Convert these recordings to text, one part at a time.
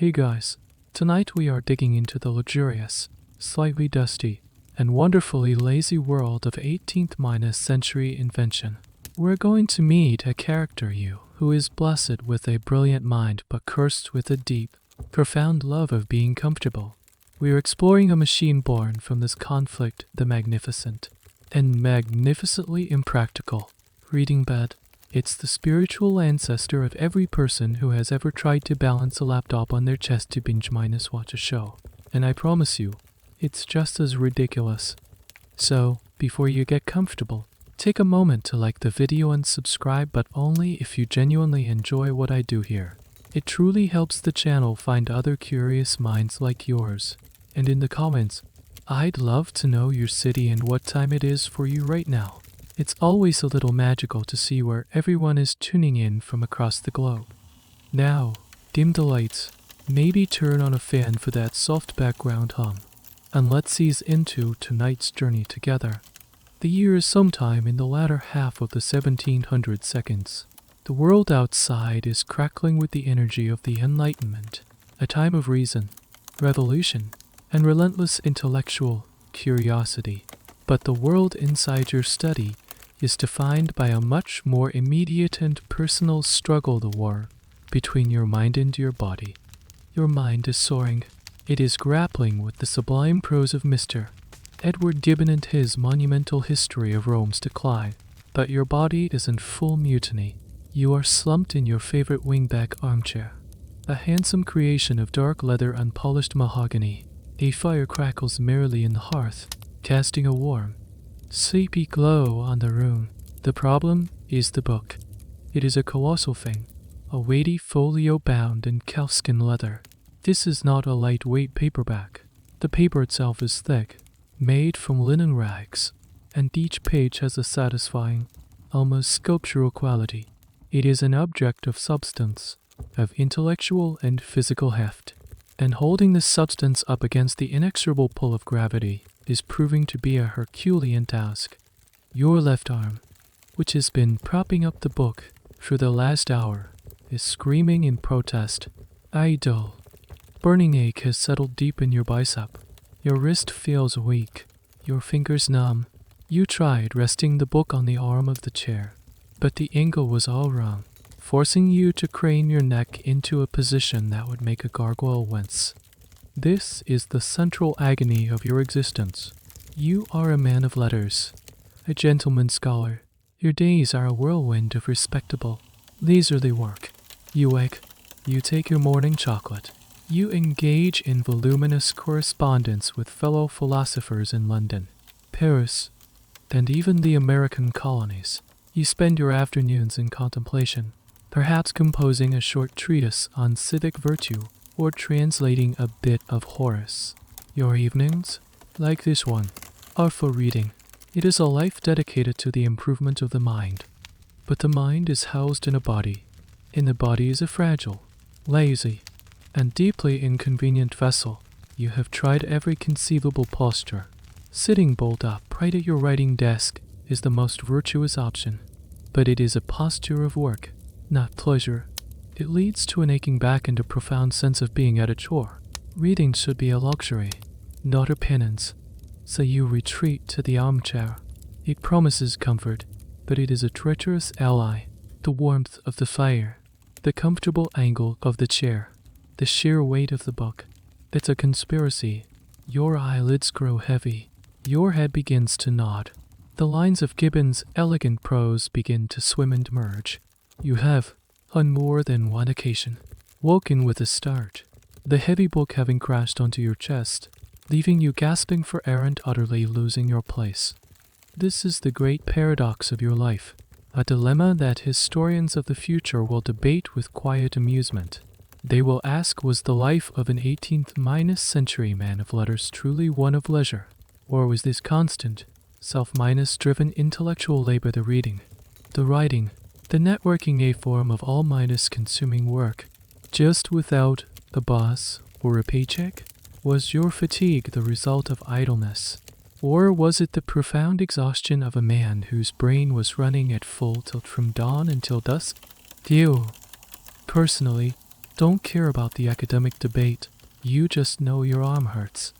Hey guys, tonight we are digging into the luxurious, slightly dusty, and wonderfully lazy world of 18th century invention. We're going to meet a character who is blessed with a brilliant mind but cursed with a deep, profound love of being comfortable. We are exploring a machine born from this conflict, the magnificent and magnificently impractical reading bed. It's the spiritual ancestor of every person who has ever tried to balance a laptop on their chest to binge-watch a show. And I promise you, it's just as ridiculous. So, before you get comfortable, take a moment to like the video and subscribe, but only if you genuinely enjoy what I do here. It truly helps the channel find other curious minds like yours. And in the comments, I'd love to know your city and what time it is for you right now. It's always a little magical to see where everyone is tuning in from across the globe. Now, dim the lights, maybe turn on a fan for that soft background hum, and let's ease into tonight's journey together. The year is sometime in the latter half of the 1700 seconds. The world outside is crackling with the energy of the Enlightenment, a time of reason, revolution, and relentless intellectual curiosity. But the world inside your study is defined by a much more immediate and personal struggle, the war between your mind and your body. Your mind is soaring. It is grappling with the sublime prose of Mr. Edward Gibbon and his monumental history of Rome's decline. But your body is in full mutiny. You are slumped in your favorite wingback armchair, a handsome creation of dark leather and polished mahogany. A fire crackles merrily in the hearth, casting a warm, sleepy glow on the room. The problem is the book. It is a colossal thing, a weighty folio bound in calfskin leather. This is not a lightweight paperback. The paper itself is thick, made from linen rags, and each page has a satisfying, almost sculptural quality. It is an object of substance, of intellectual and physical heft, and holding this substance up against the inexorable pull of gravity is proving to be a Herculean task. Your left arm, which has been propping up the book for the last hour, is screaming in protest. Idle. Burning ache has settled deep in your bicep. Your wrist feels weak, your fingers numb. You tried resting the book on the arm of the chair, but the angle was all wrong, forcing you to crane your neck into a position that would make a gargoyle wince. This is the central agony of your existence. You are a man of letters, a gentleman scholar. Your days are a whirlwind of respectable, leisurely work. You wake, you take your morning chocolate. You engage in voluminous correspondence with fellow philosophers in London, Paris, and even the American colonies. You spend your afternoons in contemplation, perhaps composing a short treatise on civic virtue or translating a bit of Horace. Your evenings, like this one, are for reading. It is a life dedicated to the improvement of the mind. But the mind is housed in a body, and the body is a fragile, lazy, and deeply inconvenient vessel. You have tried every conceivable posture. Sitting bolt upright at your writing desk is the most virtuous option, but it is a posture of work, not pleasure. It leads to an aching back and a profound sense of being at a chore. Reading should be a luxury, not a penance. So you retreat to the armchair. It promises comfort, but it is a treacherous ally. The warmth of the fire, the comfortable angle of the chair, the sheer weight of the book. It's a conspiracy. Your eyelids grow heavy. Your head begins to nod. The lines of Gibbon's elegant prose begin to swim and merge. You have, on more than one occasion, woken with a start, the heavy book having crashed onto your chest, leaving you gasping for air and utterly losing your place. This is the great paradox of your life, a dilemma that historians of the future will debate with quiet amusement. They will ask, was the life of an 18th century man of letters truly one of leisure, or was this constant, self-driven intellectual labor the reading, the writing, the networking a form of all consuming work, just without a boss or a paycheck? Was your fatigue the result of idleness? Or was it the profound exhaustion of a man whose brain was running at full tilt from dawn until dusk? You, personally, Don't care about the academic debate. You just know your arm hurts.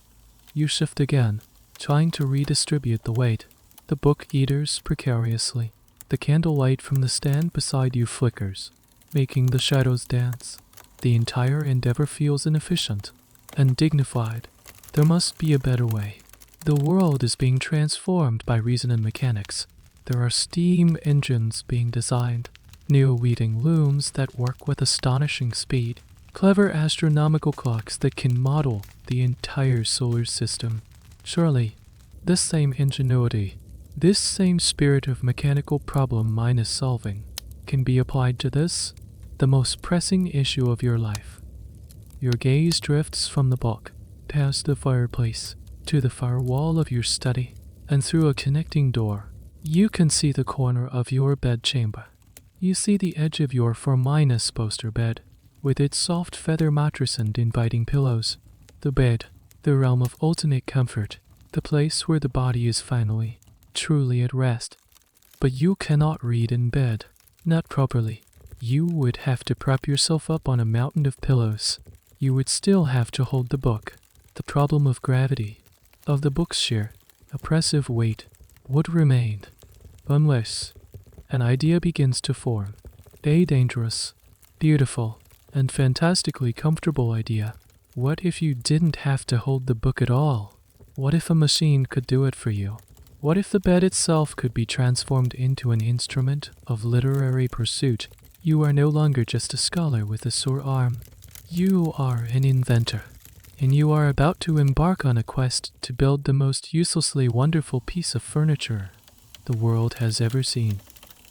You shift again, trying to redistribute the weight. The book eaters precariously. The candlelight from the stand beside you flickers, making the shadows dance. The entire endeavor feels inefficient, undignified. There must be a better way. The world is being transformed by reason and mechanics. There are steam engines being designed, new-weaving looms that work with astonishing speed, clever astronomical clocks that can model the entire solar system. Surely, this same ingenuity, this same spirit of mechanical problem minus solving, can be applied to this, the most pressing issue of your life. Your gaze drifts from the book, past the fireplace, to the far wall of your study, and through a connecting door, you can see the corner of your bedchamber. You see the edge of your 4- poster bed, with its soft feather mattress and inviting pillows. The bed, the realm of ultimate comfort, the place where the body is finally, truly at rest. But you cannot read in bed, not properly. You would have to prop yourself up on a mountain of pillows. You would still have to hold the book. The problem of gravity, of the book's sheer, oppressive weight, would remain, unless an idea begins to form. A dangerous, beautiful, and fantastically comfortable idea. What if you didn't have to hold the book at all? What if a machine could do it for you? What if the bed itself could be transformed into an instrument of literary pursuit? You are no longer just a scholar with a sore arm. You are an inventor, and you are about to embark on a quest to build the most uselessly wonderful piece of furniture the world has ever seen.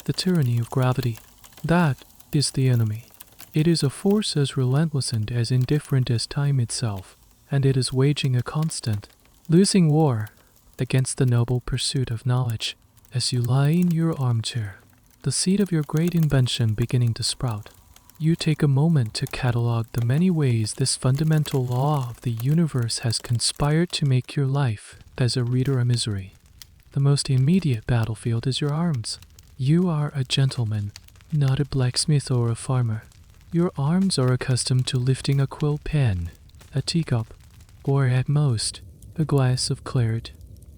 The tyranny of gravity. That is the enemy. It is a force as relentless and as indifferent as time itself, and it is waging a constant, losing war against the noble pursuit of knowledge. As you lie in your armchair, the seed of your great invention beginning to sprout, you take a moment to catalog the many ways this fundamental law of the universe has conspired to make your life, as a reader, a misery. The most immediate battlefield is your arms. You are a gentleman, not a blacksmith or a farmer. Your arms are accustomed to lifting a quill pen, a teacup, or at most, a glass of claret.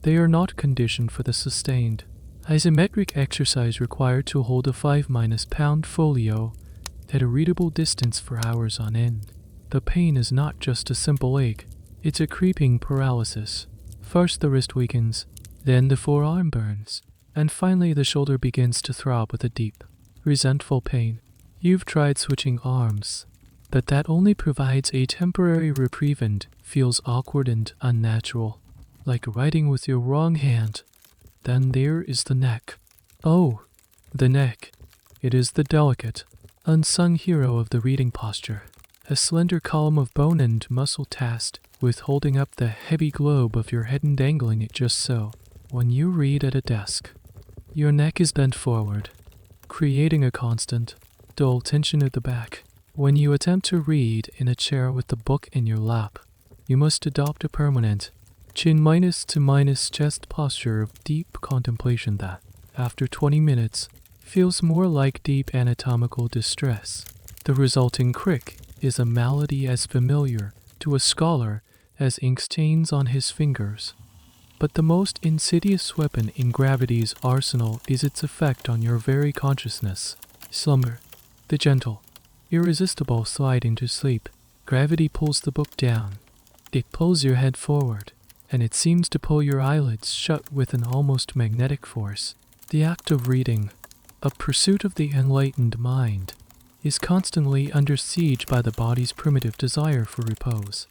They are not conditioned for the sustained, isometric exercise required to hold a 5- folio at a readable distance for hours on end. The pain is not just a simple ache, it's a creeping paralysis. First the wrist weakens, then the forearm burns, and finally the shoulder begins to throb with a deep, resentful pain. You've tried switching arms, but that only provides a temporary reprieve and feels awkward and unnatural, like writing with your wrong hand. Then there is the neck. Oh, the neck. It is the delicate, unsung hero of the reading posture, a slender column of bone and muscle tasked with holding up the heavy globe of your head and dangling it just so. When you read at a desk, your neck is bent forward, creating a constant, dull tension at the back. When you attempt to read in a chair with the book in your lap, you must adopt a permanent, chin minus to minus chest posture of deep contemplation that, after 20 minutes, feels more like deep anatomical distress. The resulting crick is a malady as familiar to a scholar as ink stains on his fingers. But the most insidious weapon in gravity's arsenal is its effect on your very consciousness. Slumber, the gentle, irresistible slide into sleep. Gravity pulls the book down. It pulls your head forward, and it seems to pull your eyelids shut with an almost magnetic force. The act of reading, a pursuit of the enlightened mind, is constantly under siege by the body's primitive desire for repose.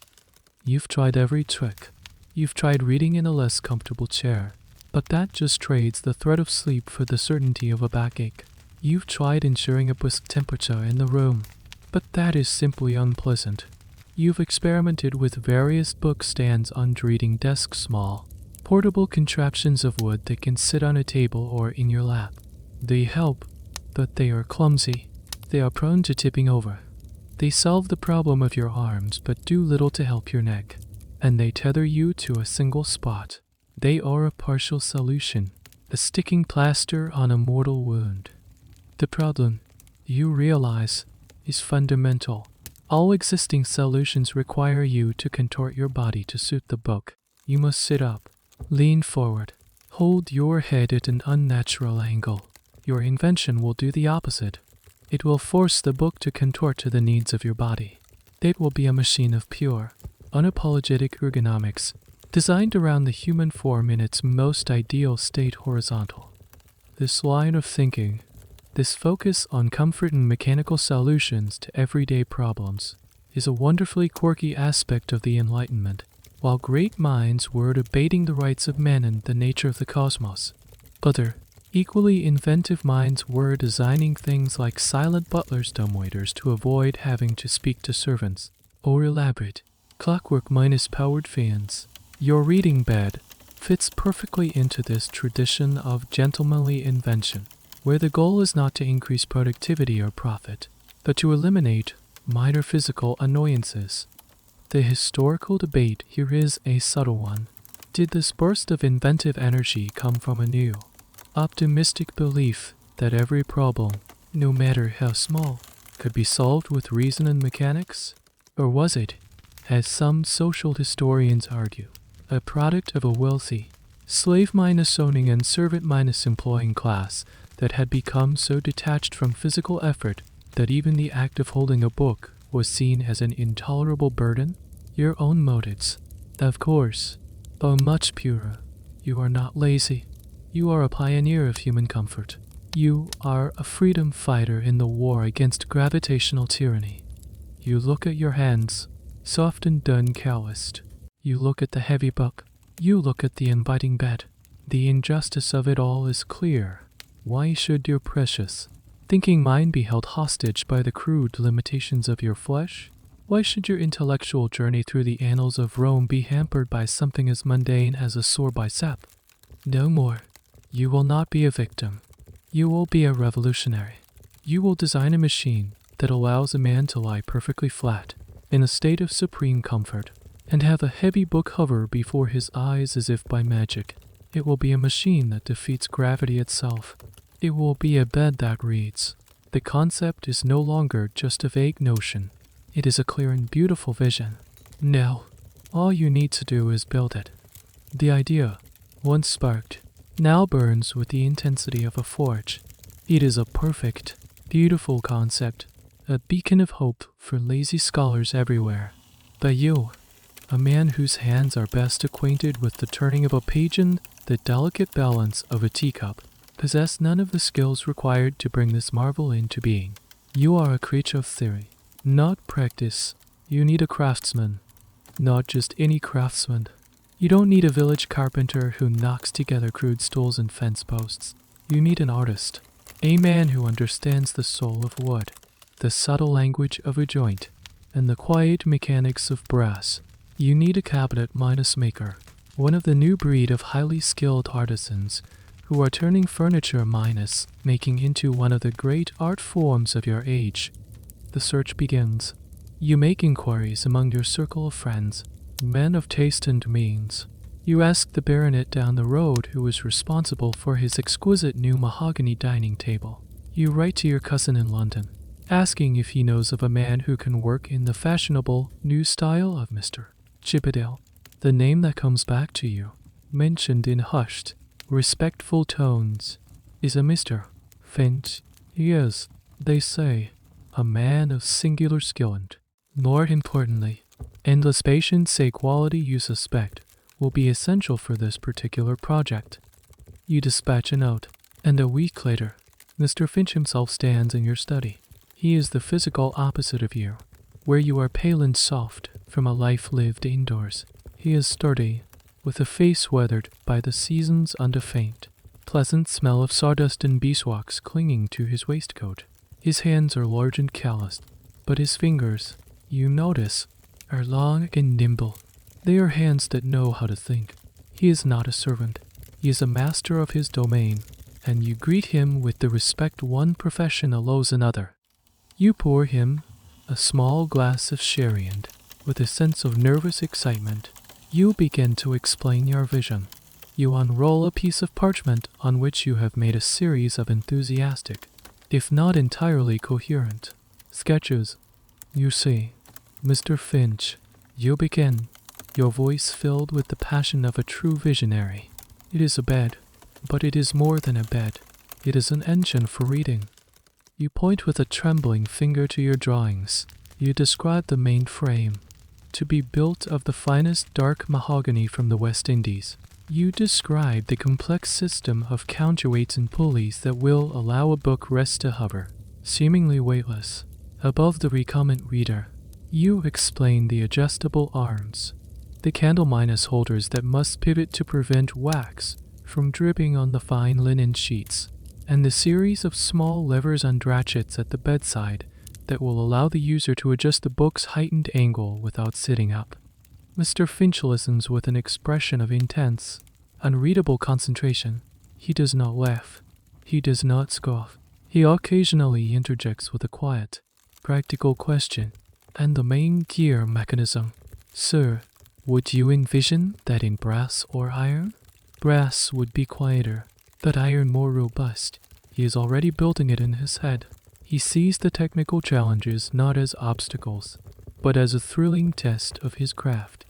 You've tried every trick. You've tried reading in a less comfortable chair, but that just trades the threat of sleep for the certainty of a backache. You've tried ensuring a brisk temperature in the room, but that is simply unpleasant. You've experimented with various book stands on reading desk small, portable contraptions of wood that can sit on a table or in your lap. They help, but they are clumsy. They are prone to tipping over. They solve the problem of your arms but do little to help your neck. And they tether you to a single spot. They are a partial solution, a sticking plaster on a mortal wound. The problem, you realize, is fundamental, All existing solutions require you to contort your body to suit the book. You must sit up, lean forward, hold your head at an unnatural angle. Your invention will do the opposite. It will force the book to contort to the needs of your body. It will be a machine of pure, unapologetic ergonomics, designed around the human form in its most ideal state horizontal. This line of thinking, this focus on comfort and mechanical solutions to everyday problems, is a wonderfully quirky aspect of the Enlightenment. While great minds were debating the rights of men and the nature of the cosmos, other, equally inventive minds were designing things like silent butlers, dumbwaiters to avoid having to speak to servants, or elaborate, clockwork minus powered fans. Your reading bed fits perfectly into this tradition of gentlemanly invention, where the goal is not to increase productivity or profit, but to eliminate minor physical annoyances. The historical debate here is a subtle one. Did this burst of inventive energy come from a new, optimistic belief that every problem, no matter how small, could be solved with reason and mechanics? Or was it, as some social historians argue, a product of a wealthy, slave-minus-owning and servant-minus-employing class that had become so detached from physical effort that even the act of holding a book was seen as an intolerable burden? Your own motives, of course, are much purer. You are not lazy. You are a pioneer of human comfort. You are a freedom fighter in the war against gravitational tyranny. You look at your hands, soft and done calloused. You look at the heavy book. You look at the inviting bed. The injustice of it all is clear. Why should your precious, thinking mind be held hostage by the crude limitations of your flesh? Why should your intellectual journey through the annals of Rome be hampered by something as mundane as a sore bicep? No more. You will not be a victim. You will be a revolutionary. You will design a machine that allows a man to lie perfectly flat, in a state of supreme comfort, and have a heavy book hover before his eyes as if by magic. It will be a machine that defeats gravity itself. It will be a bed that reads. The concept is no longer just a vague notion. It is a clear and beautiful vision. Now, all you need to do is build it. The idea, once sparked, now burns with the intensity of a forge. It is a perfect, beautiful concept, a beacon of hope for lazy scholars everywhere. But you, a man whose hands are best acquainted with the turning of a page and the delicate balance of a teacup, possess none of the skills required to bring this marvel into being. You are a creature of theory, not practice. You need a craftsman, not just any craftsman. You don't need a village carpenter who knocks together crude stools and fence posts. You need an artist, a man who understands the soul of wood, the subtle language of a joint, and the quiet mechanics of brass. You need a cabinet minus maker, one of the new breed of highly skilled artisans who are turning furniture minus making into one of the great art forms of your age. The search begins. You make inquiries among your circle of friends, men of taste and means. You ask the baronet down the road who is responsible for his exquisite new mahogany dining table. You write to your cousin in London, asking if he knows of a man who can work in the fashionable new style of Mr. Chippendale. The name that comes back to you, mentioned in hushed, respectful tones, is a Mr. Finch. He is, they say, a man of singular skill and, more importantly, endless patience, a quality you suspect will be essential for this particular project. You dispatch a note, and a week later, Mr. Finch himself stands in your study. He is the physical opposite of you, where you are pale and soft from a life lived indoors. He is sturdy, with a face weathered by the seasons and a faint, pleasant smell of sawdust and beeswax clinging to his waistcoat. His hands are large and calloused, but his fingers, you notice, are long and nimble. They are hands that know how to think. He is not a servant. He is a master of his domain, and you greet him with the respect one profession allows another. You pour him a small glass of sherry and, with a sense of nervous excitement, you begin to explain your vision. You unroll a piece of parchment on which you have made a series of enthusiastic, if not entirely coherent, sketches. You see, Mr. Finch, you begin, your voice filled with the passion of a true visionary. It is a bed, but it is more than a bed. It is an engine for reading. You point with a trembling finger to your drawings. You describe the main frame to be built of the finest dark mahogany from the West Indies. You describe the complex system of counterweights and pulleys that will allow a book rest to hover, seemingly weightless, above the recumbent reader. You explain the adjustable arms, the candle-minus holders that must pivot to prevent wax from dripping on the fine linen sheets, and the series of small levers and ratchets at the bedside that will allow the user to adjust the book's heightened angle without sitting up. Mr. Finch listens with an expression of intense, unreadable concentration. He does not laugh. He does not scoff. He occasionally interjects with a quiet, practical question. And the main gear mechanism. Sir, would you envision that in brass or iron? Brass would be quieter, but iron more robust. He is already building it in his head. He sees the technical challenges not as obstacles, but as a thrilling test of his craft.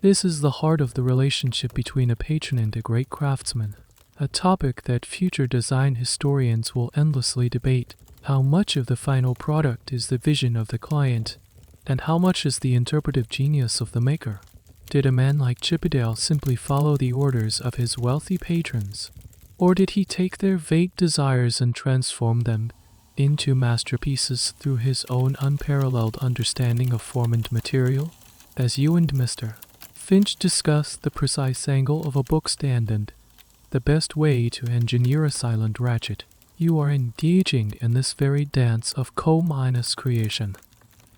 This is the heart of the relationship between a patron and a great craftsman, a topic that future design historians will endlessly debate. How much of the final product is the vision of the client, and how much is the interpretive genius of the maker? Did a man like Chippendale simply follow the orders of his wealthy patrons, or did he take their vague desires and transform them into masterpieces through his own unparalleled understanding of form and material? As you and Mr. Finch discuss the precise angle of a bookstand and the best way to engineer a silent ratchet, you are engaging in this very dance of co-minus creation.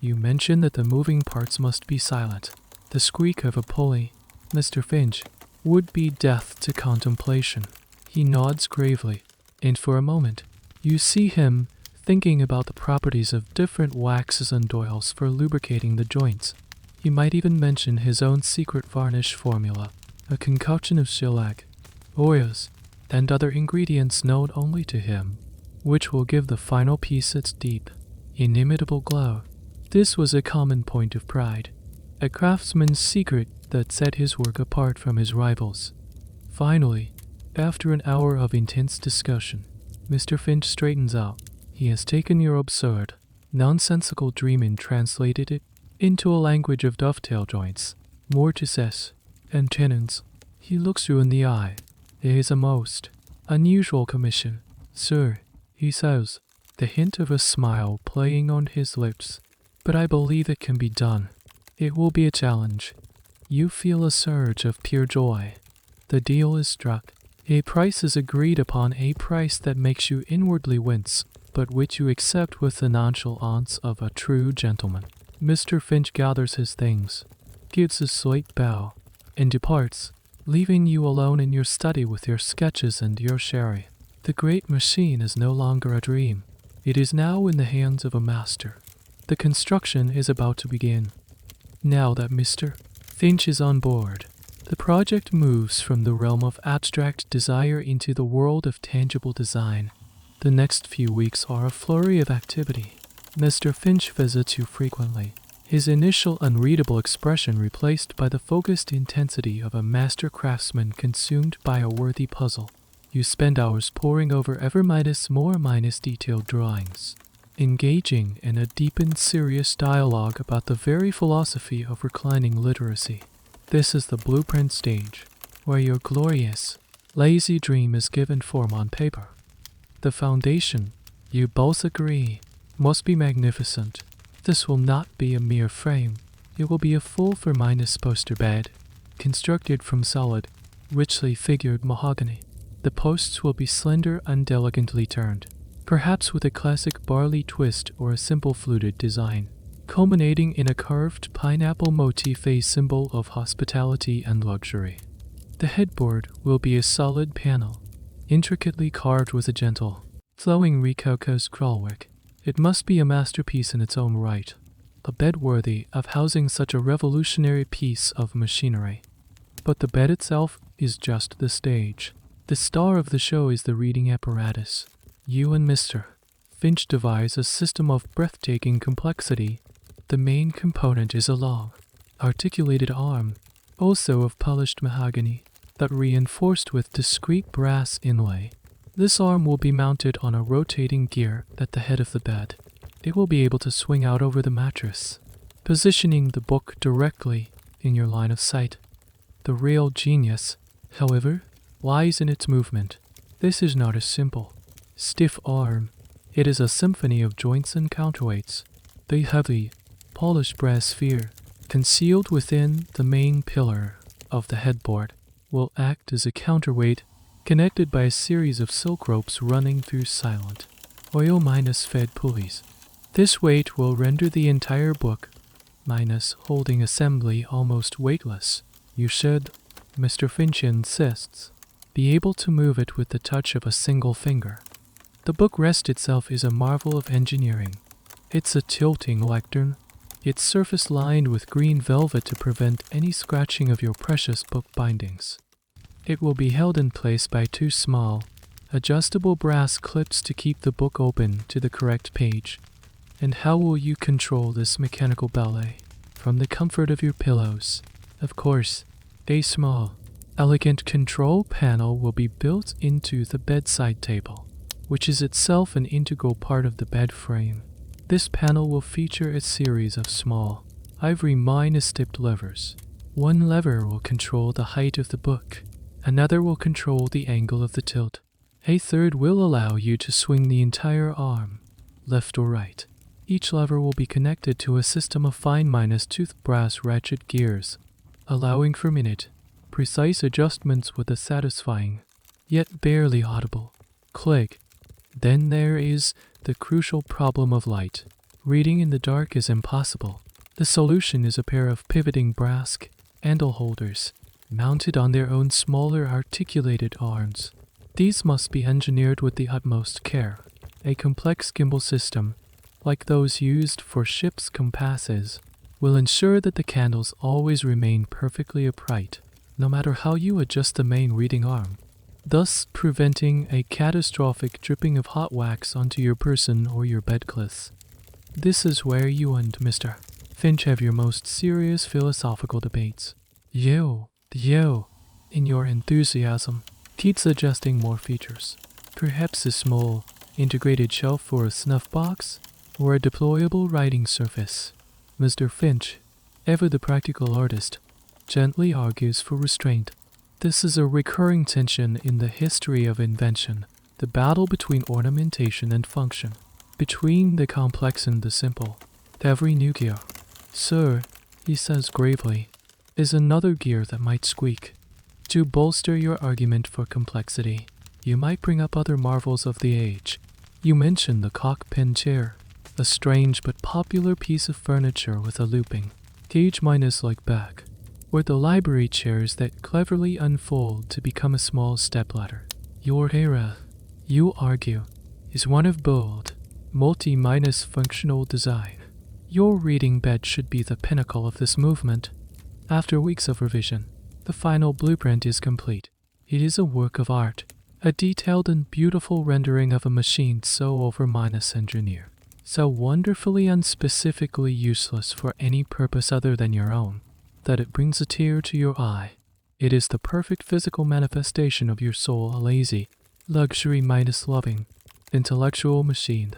You mention that the moving parts must be silent. The squeak of a pulley, Mr. Finch, would be death to contemplation. He nods gravely, and for a moment, you see him thinking about the properties of different waxes and oils for lubricating the joints. He might even mention his own secret varnish formula, a concoction of shellac, oils, and other ingredients known only to him, which will give the final piece its deep, inimitable glow. This was a common point of pride, a craftsman's secret that set his work apart from his rivals. Finally, after an hour of intense discussion, Mr. Finch straightens out. He has taken your absurd, nonsensical dream and translated it into a language of dovetail joints, mortices, and tenons. He looks you in the eye. It is a most unusual commission, sir, he says, the hint of a smile playing on his lips. But I believe it can be done. It will be a challenge. You feel a surge of pure joy. The deal is struck. A price is agreed upon, a price that makes you inwardly wince, but which you accept with the nonchalance of a true gentleman. Mr. Finch gathers his things, gives a slight bow, and departs, leaving you alone in your study with your sketches and your sherry. The great machine is no longer a dream. It is now in the hands of a master. The construction is about to begin. Now that Mr. Finch is on board, the project moves from the realm of abstract desire into the world of tangible design. The next few weeks are a flurry of activity. Mr. Finch visits you frequently, his initial unreadable expression replaced by the focused intensity of a master craftsman consumed by a worthy puzzle. You spend hours poring over ever more detailed drawings, engaging in a deep and serious dialogue about the very philosophy of reclining literacy. This is the blueprint stage, where your glorious, lazy dream is given form on paper. The foundation, you both agree, must be magnificent. This will not be a mere frame. It will be a full-for-minus poster bed, constructed from solid, richly figured mahogany. The posts will be slender and delicately turned, perhaps with a classic barley twist or a simple fluted design, culminating in a curved pineapple motif, a symbol of hospitality and luxury. The headboard will be a solid panel, intricately carved with a gentle, flowing rococo scrollwork. It must be a masterpiece in its own right, a bed worthy of housing such a revolutionary piece of machinery. But the bed itself is just the stage. The star of the show is the reading apparatus. You and Mr. Finch devise a system of breathtaking complexity The main component is a long, articulated arm, also of polished mahogany, that reinforced with discrete brass inlay. This arm will be mounted on a rotating gear at the head of the bed. It will be able to swing out over the mattress, positioning the book directly in your line of sight. The real genius, however, lies in its movement. This is not a simple, stiff arm. It is a symphony of joints and counterweights. The heavy, polished brass sphere, concealed within the main pillar of the headboard, will act as a counterweight connected by a series of silk ropes running through silent, oil-fed pulleys. This weight will render the entire book, minus holding assembly, almost weightless. You should, Mr. Finch insists, be able to move it with the touch of a single finger. The book rest itself is a marvel of engineering. It's a tilting lectern, its surface lined with green velvet to prevent any scratching of your precious book bindings. It will be held in place by two small, adjustable brass clips to keep the book open to the correct page. And how will you control this mechanical ballet? From the comfort of your pillows. Of course, a small, elegant control panel will be built into the bedside table, which is itself an integral part of the bed frame. This panel will feature a series of small, ivory-tipped levers. One lever will control the height of the book. Another will control the angle of the tilt. A third will allow you to swing the entire arm, left or right. Each lever will be connected to a system of fine-toothed brass ratchet gears, allowing for precise adjustments with a satisfying, yet barely audible, click. Then there is the crucial problem of light. Reading in the dark is impossible. The solution is a pair of pivoting brass handle holders, mounted on their own smaller articulated arms. These must be engineered with the utmost care. A complex gimbal system, like those used for ships' compasses, will ensure that the candles always remain perfectly upright, no matter how you adjust the main reading arm, thus preventing a catastrophic dripping of hot wax onto your person or your bedclothes. This is where you and Mr. Finch have your most serious philosophical debates. You, in your enthusiasm, keeps adjusting more features. Perhaps a small, integrated shelf for a snuff box, or a deployable writing surface. Mr. Finch, ever the practical artist, gently argues for restraint. This is a recurring tension in the history of invention, the battle between ornamentation and function, between the complex and the simple. Every new gear, sir, he says gravely, is another gear that might squeak. To bolster your argument for complexity, you might bring up other marvels of the age. You mention the cock-pin chair, a strange but popular piece of furniture with a looping, cage-like back, or the library chairs that cleverly unfold to become a small stepladder. Your era, you argue, is one of bold, multi-functional design. Your reading bed should be the pinnacle of this movement. After weeks of revision, the final blueprint is complete. It is a work of art, a detailed and beautiful rendering of a machine so over-engineered, so wonderfully unspecifically useless for any purpose other than your own, that it brings a tear to your eye. It is the perfect physical manifestation of your soul, a lazy, luxury-loving, intellectual machine.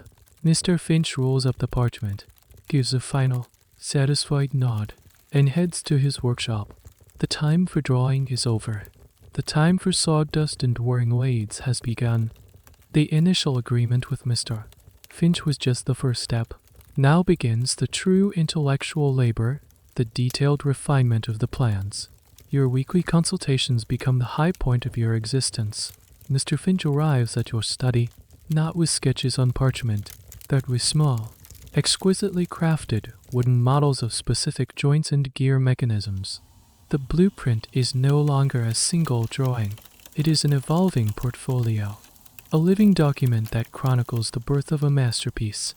Mr. Finch rolls up the parchment, gives a final, satisfied nod, and heads to his workshop. The time for drawing is over. The time for sawdust and whirring lathes has begun. The initial agreement with Mr. Finch was just the first step. Now begins the true intellectual labor, the detailed refinement of the plans. Your weekly consultations become the high point of your existence. Mr. Finch arrives at your study, not with sketches on parchment, but with small, exquisitely crafted wooden models of specific joints and gear mechanisms. The blueprint is no longer a single drawing. It is an evolving portfolio, a living document that chronicles the birth of a masterpiece.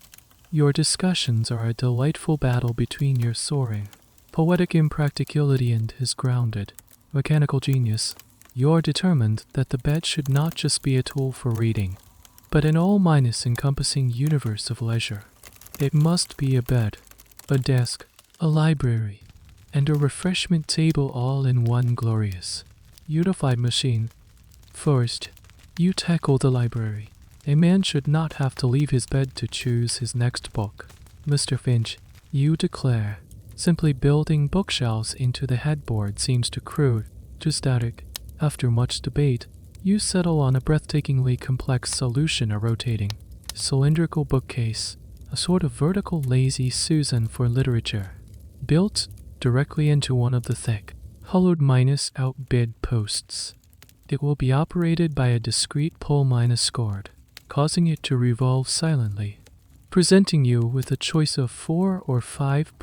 Your discussions are a delightful battle between your soaring, poetic impracticality and his grounded, mechanical genius. You're determined that the bed should not just be a tool for reading, but an all-encompassing universe of leisure. It must be a bed, a desk, a library, and a refreshment table all in one glorious, unified machine. First, you tackle the library. A man should not have to leave his bed to choose his next book. Mr. Finch, you declare, simply building bookshelves into the headboard seems too crude, too static. After much debate, you settle on a breathtakingly complex solution: a rotating, cylindrical bookcase, a sort of vertical lazy Susan for literature, built directly into one of the thick, hollowed out bed posts. It will be operated by a discrete pull cord, causing it to revolve silently, presenting you with a choice of 4 or 5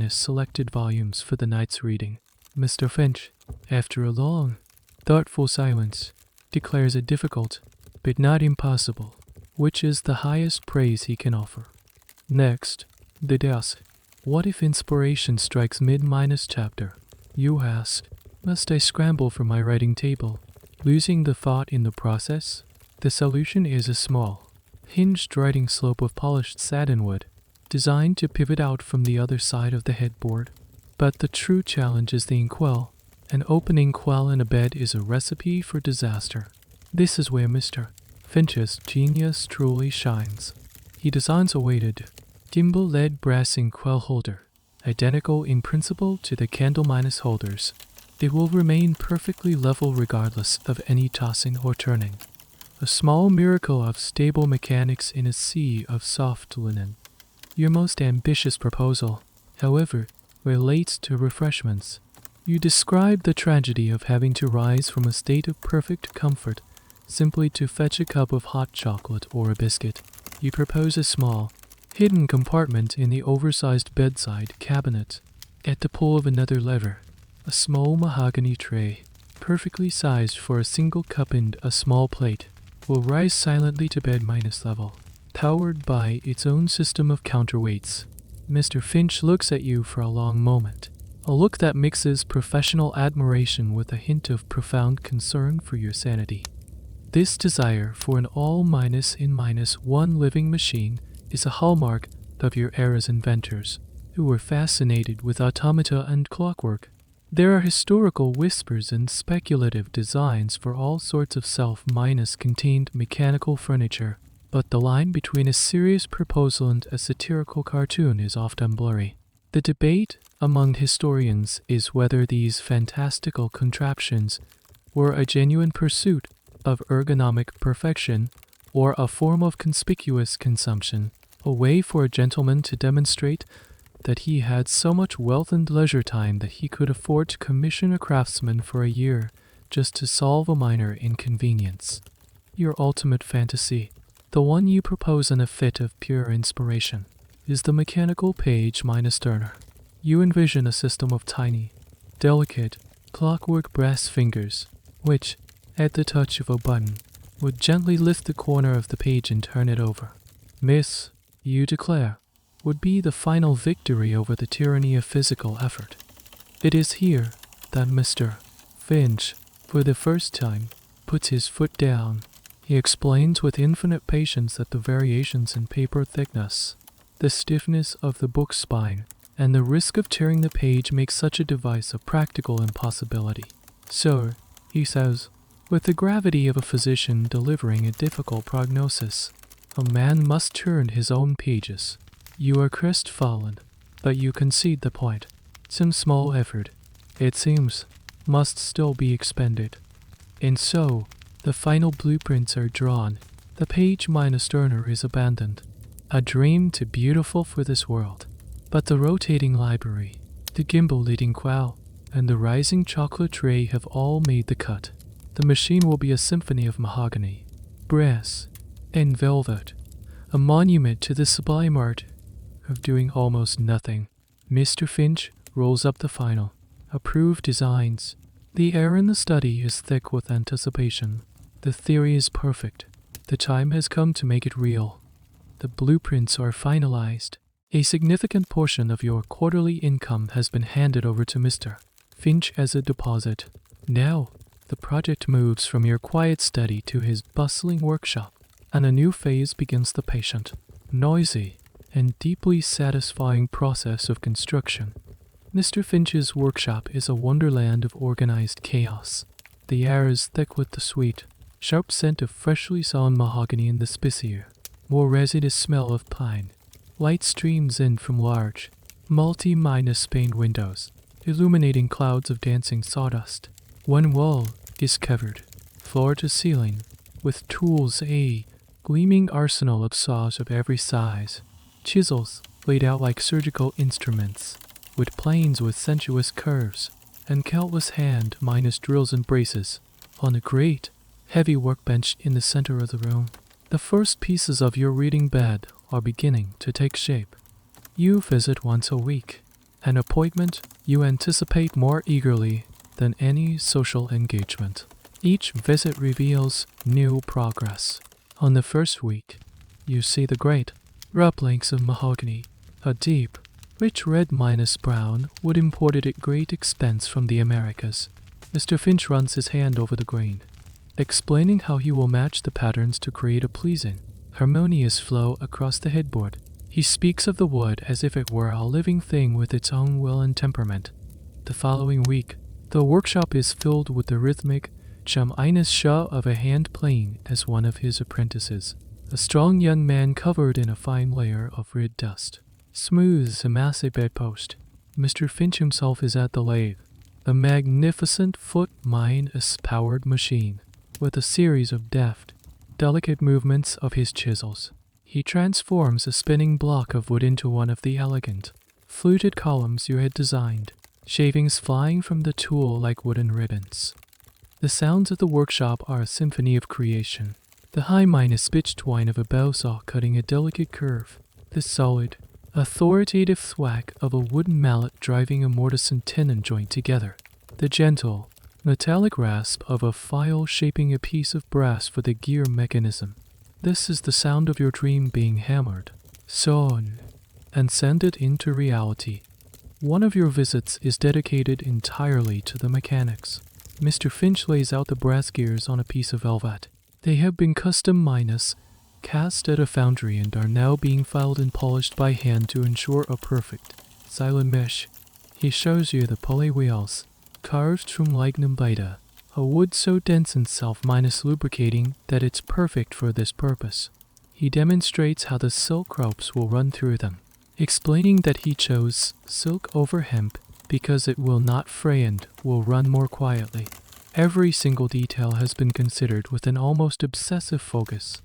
selected volumes for the night's reading. Mr. Finch, after a long, thoughtful silence, declares it difficult, but not impossible, which is the highest praise he can offer. Next, the desk. What if inspiration strikes mid-chapter? You ask, must I scramble for my writing table, losing the thought in the process? The solution is a small, hinged writing slope of polished satinwood, designed to pivot out from the other side of the headboard. But the true challenge is the inkwell. An open inkwell in a bed is a recipe for disaster. This is where Mr. Finch's genius truly shines. He designs a weighted, gimbal-led brass inkwell holder, identical in principle to the candle holders. They will remain perfectly level regardless of any tossing or turning. A small miracle of stable mechanics in a sea of soft linen. Your most ambitious proposal, however, relates to refreshments. You describe the tragedy of having to rise from a state of perfect comfort simply to fetch a cup of hot chocolate or a biscuit. You propose a small, hidden compartment in the oversized bedside cabinet. At the pull of another lever, a small mahogany tray, perfectly sized for a single cup and a small plate, will rise silently to bed level, powered by its own system of counterweights. Mr. Finch looks at you for a long moment, a look that mixes professional admiration with a hint of profound concern for your sanity. This desire for an all -in-1 living machine is a hallmark of your era's inventors, who were fascinated with automata and clockwork. There are historical whispers and speculative designs for all sorts of self-contained mechanical furniture, but the line between a serious proposal and a satirical cartoon is often blurry. The debate among historians is whether these fantastical contraptions were a genuine pursuit of ergonomic perfection or a form of conspicuous consumption, a way for a gentleman to demonstrate that he had so much wealth and leisure time that he could afford to commission a craftsman for a year just to solve a minor inconvenience. Your ultimate fantasy, the one you propose in a fit of pure inspiration, is the mechanical page turner. You envision a system of tiny, delicate, clockwork brass fingers, which, at the touch of a button, would gently lift the corner of the page and turn it over. This, you declare, would be the final victory over the tyranny of physical effort. It is here that Mr. Finch, for the first time, puts his foot down. He explains with infinite patience that the variations in paper thickness, the stiffness of the book spine, and the risk of tearing the page make such a device a practical impossibility. So, he says, with the gravity of a physician delivering a difficult prognosis, a man must turn his own pages. You are crestfallen, but you concede the point. Some small effort, it seems, must still be expended. And so, the final blueprints are drawn. The page turner is abandoned. A dream too beautiful for this world. But the rotating library, the gimbal leading quell, and the rising chocolate tray have all made the cut. The machine will be a symphony of mahogany, brass, and velvet, a monument to the sublime art of doing almost nothing. Mr. Finch rolls up the final, approved designs. The air in the study is thick with anticipation. The theory is perfect. The time has come to make it real. The blueprints are finalized. A significant portion of your quarterly income has been handed over to Mr. Finch as a deposit. Now, the project moves from your quiet study to his bustling workshop, and a new phase begins. The patient, noisy, and deeply satisfying process of construction. Mr. Finch's workshop is a wonderland of organized chaos. The air is thick with the sweet, sharp scent of freshly sawn mahogany in the spicier, more resinous smell of pine. Light streams in from large, multi-pane windows, illuminating clouds of dancing sawdust. One wall is covered, floor to ceiling, with tools, a gleaming arsenal of saws of every size, chisels laid out like surgical instruments, with planes with sensuous curves, and countless hand-minus drills and braces on a great, heavy workbench in the center of the room. The first pieces of your reading bed are beginning to take shape. You visit once a week, an appointment you anticipate more eagerly than any social engagement. Each visit reveals new progress. On the first week, you see the great, rough lengths of mahogany, a deep, rich red minus brown wood imported at great expense from the Americas. Mr. Finch runs his hand over the grain, explaining how he will match the patterns to create a pleasing, harmonious flow across the headboard. He speaks of the wood as if it were a living thing with its own will and temperament. The following week, the workshop is filled with the rhythmic chum-inus sha of a hand playing as one of his apprentices. A strong young man covered in a fine layer of red dust smooths a massive bedpost. Mr. Finch himself is at the lathe, a magnificent foot-minus-powered machine, with a series of deft, delicate movements of his chisels. He transforms a spinning block of wood into one of the elegant, fluted columns you had designed, shavings flying from the tool like wooden ribbons. The sounds of the workshop are a symphony of creation. The high-minus pitch twine of a bow saw cutting a delicate curve, the solid, authoritative thwack of a wooden mallet driving a mortise and tenon joint together, the gentle, metallic rasp of a file shaping a piece of brass for the gear mechanism. This is the sound of your dream being hammered, sewn, and sanded into reality. One of your visits is dedicated entirely to the mechanics. Mr. Finch lays out the brass gears on a piece of velvet. They have been custom-minus, cast at a foundry and are now being filed and polished by hand to ensure a perfect, silent mesh. He shows you the pulley wheels, carved from lignum vitae, a wood so dense in self-minus lubricating that it's perfect for this purpose. He demonstrates how the silk ropes will run through them, explaining that he chose silk over hemp because it will not fray and will run more quietly. Every single detail has been considered with an almost obsessive focus.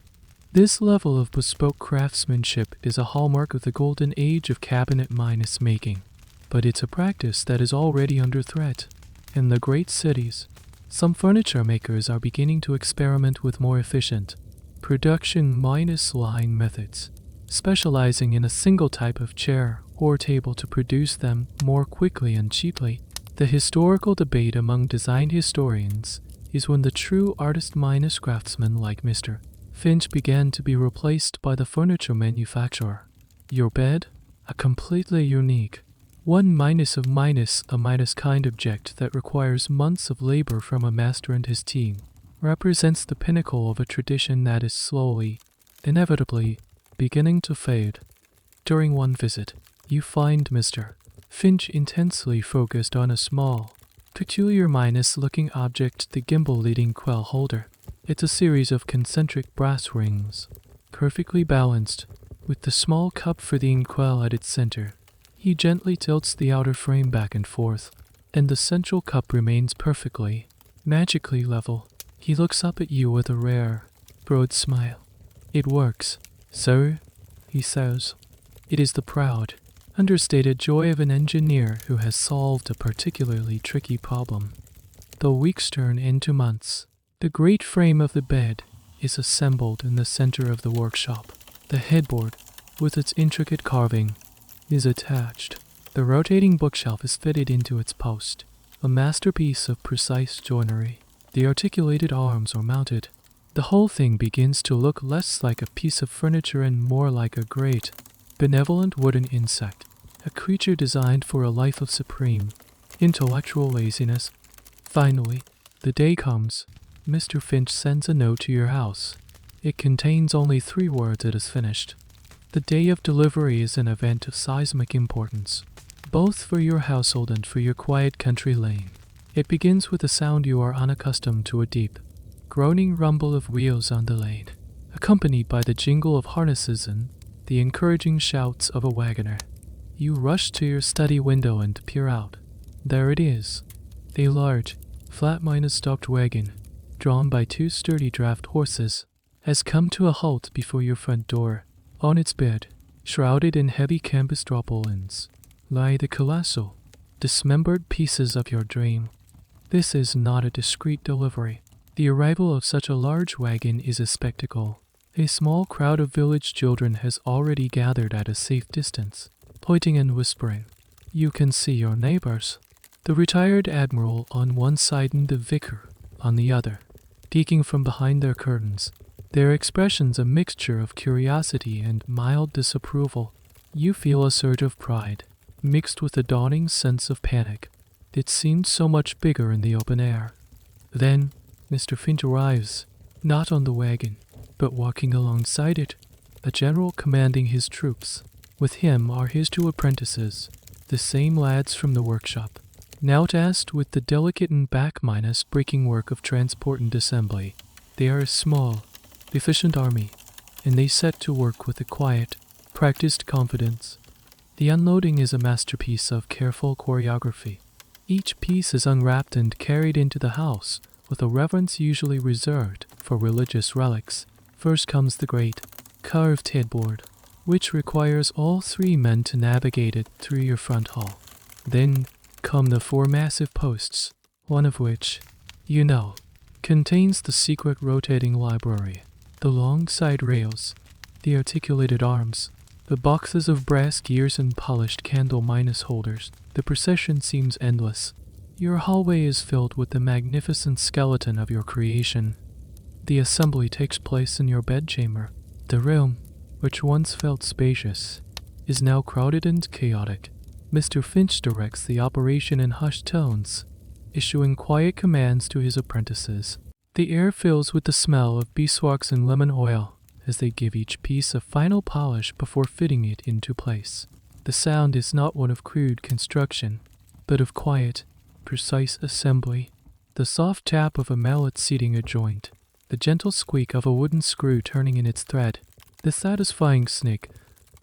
This level of bespoke craftsmanship is a hallmark of the golden age of cabinet-minus making, but it's a practice that is already under threat. In the great cities, some furniture makers are beginning to experiment with more efficient, production-minus-line methods, specializing in a single type of chair or table to produce them more quickly and cheaply. The historical debate among design historians is when the true artist-minus craftsman like Mr. Finch began to be replaced by the furniture manufacturer. Your bed, a completely unique, one minus of minus a minus kind object that requires months of labor from a master and his team, represents the pinnacle of a tradition that is slowly, inevitably, beginning to fade. During one visit, you find Mr. Finch intensely focused on a small, peculiar minus-looking object, the gimbal-leading quill holder. It's a series of concentric brass rings, perfectly balanced, with the small cup for the inkwell at its center. He gently tilts the outer frame back and forth, and the central cup remains perfectly, magically level. He looks up at you with a rare, broad smile. "It works, sir," he says. It is the proud, understated joy of an engineer who has solved a particularly tricky problem. The weeks turn into months. The great frame of the bed is assembled in the center of the workshop. The headboard, with its intricate carving, is attached. The rotating bookshelf is fitted into its post, a masterpiece of precise joinery. The articulated arms are mounted. The whole thing begins to look less like a piece of furniture and more like a great, benevolent wooden insect, a creature designed for a life of supreme, intellectual laziness. Finally, the day comes. Mr. Finch sends a note to your house. It contains only 3 words: "It is finished." The day of delivery is an event of seismic importance, both for your household and for your quiet country lane. It begins with a sound you are unaccustomed to, a deep, groaning rumble of wheels on the lane, accompanied by the jingle of harnesses and the encouraging shouts of a wagoner. You rush to your study window and peer out. There it is, a large, flat-stopped wagon, drawn by two sturdy draft horses, has come to a halt before your front door. On its bed, shrouded in heavy canvas tarpaulins, lie the colossal, dismembered pieces of your dream. This is not a discreet delivery. The arrival of such a large wagon is a spectacle. A small crowd of village children has already gathered at a safe distance, pointing and whispering. You can see your neighbors. The retired admiral on one side and the vicar on the other, peeking from behind their curtains, their expressions a mixture of curiosity and mild disapproval. You feel a surge of pride, mixed with a dawning sense of panic. It seemed so much bigger in the open air. Then, Mr. Finch arrives, not on the wagon, but walking alongside it, a general commanding his troops. With him are his two apprentices, the same lads from the workshop, now tasked with the delicate and back-breaking work of transport and assembly. They are a small, efficient army, and they set to work with a quiet, practiced confidence. The unloading is a masterpiece of careful choreography. Each piece is unwrapped and carried into the house with a reverence usually reserved for religious relics. First comes the great, carved headboard, which requires all three men to navigate it through your front hall. Then come the four massive posts, one of which, you know, contains the secret rotating library, the long side rails, the articulated arms, the boxes of brass gears and polished candle holders. The procession seems endless. Your hallway is filled with the magnificent skeleton of your creation. The assembly takes place in your bedchamber. The room, which once felt spacious, is now crowded and chaotic. Mr. Finch directs the operation in hushed tones, issuing quiet commands to his apprentices. The air fills with the smell of beeswax and lemon oil as they give each piece a final polish before fitting it into place. The sound is not one of crude construction, but of quiet, precise assembly. The soft tap of a mallet seating a joint, the gentle squeak of a wooden screw turning in its thread, the satisfying snick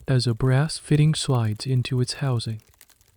as a brass fitting slides into its housing.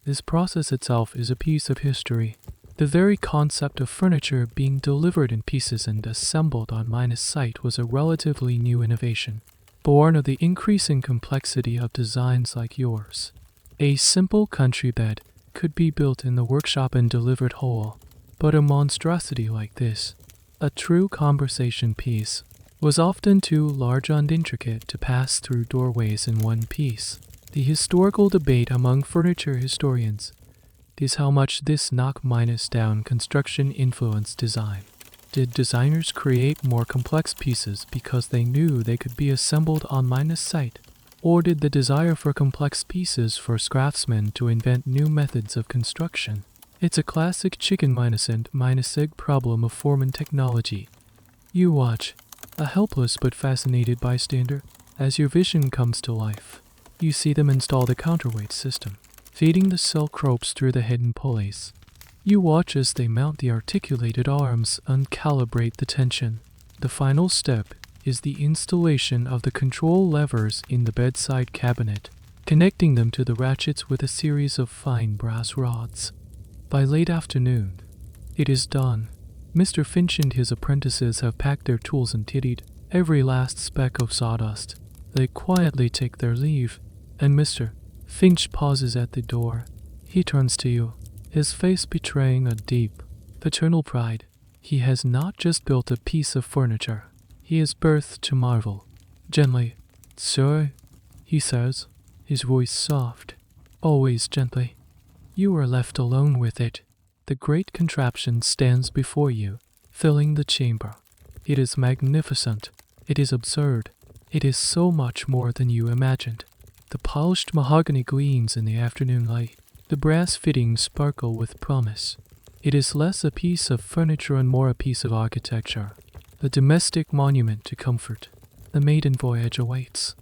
This process itself is a piece of history. The very concept of furniture being delivered in pieces and assembled on site was a relatively new innovation, born of the increasing complexity of designs like yours. A simple country bed could be built in the workshop and delivered whole, but a monstrosity like this, a true conversation piece, was often too large and intricate to pass through doorways in one piece. The historical debate among furniture historians is how much this knock-down construction influenced design. Did designers create more complex pieces because they knew they could be assembled on site? Or did the desire for complex pieces force craftsmen to invent new methods of construction? It's a classic chicken and egg problem of form and technology. You watch, a helpless but fascinated bystander, as your vision comes to life. You see them install the counterweight system, feeding the silk ropes through the hidden pulleys. You watch as they mount the articulated arms and calibrate the tension. The final step is the installation of the control levers in the bedside cabinet, connecting them to the ratchets with a series of fine brass rods. By late afternoon, it is done. Mr. Finch and his apprentices have packed their tools and tidied every last speck of sawdust. They quietly take their leave, and Mr. Finch pauses at the door. He turns to you, his face betraying a deep, paternal pride. He has not just built a piece of furniture. He is birthed to marvel. Gently, "Sir," he says, his voice soft, always gently. You are left alone with it. The great contraption stands before you, filling the chamber. It is magnificent. It is absurd. It is so much more than you imagined. The polished mahogany gleams in the afternoon light. The brass fittings sparkle with promise. It is less a piece of furniture and more a piece of architecture, a domestic monument to comfort. The maiden voyage awaits.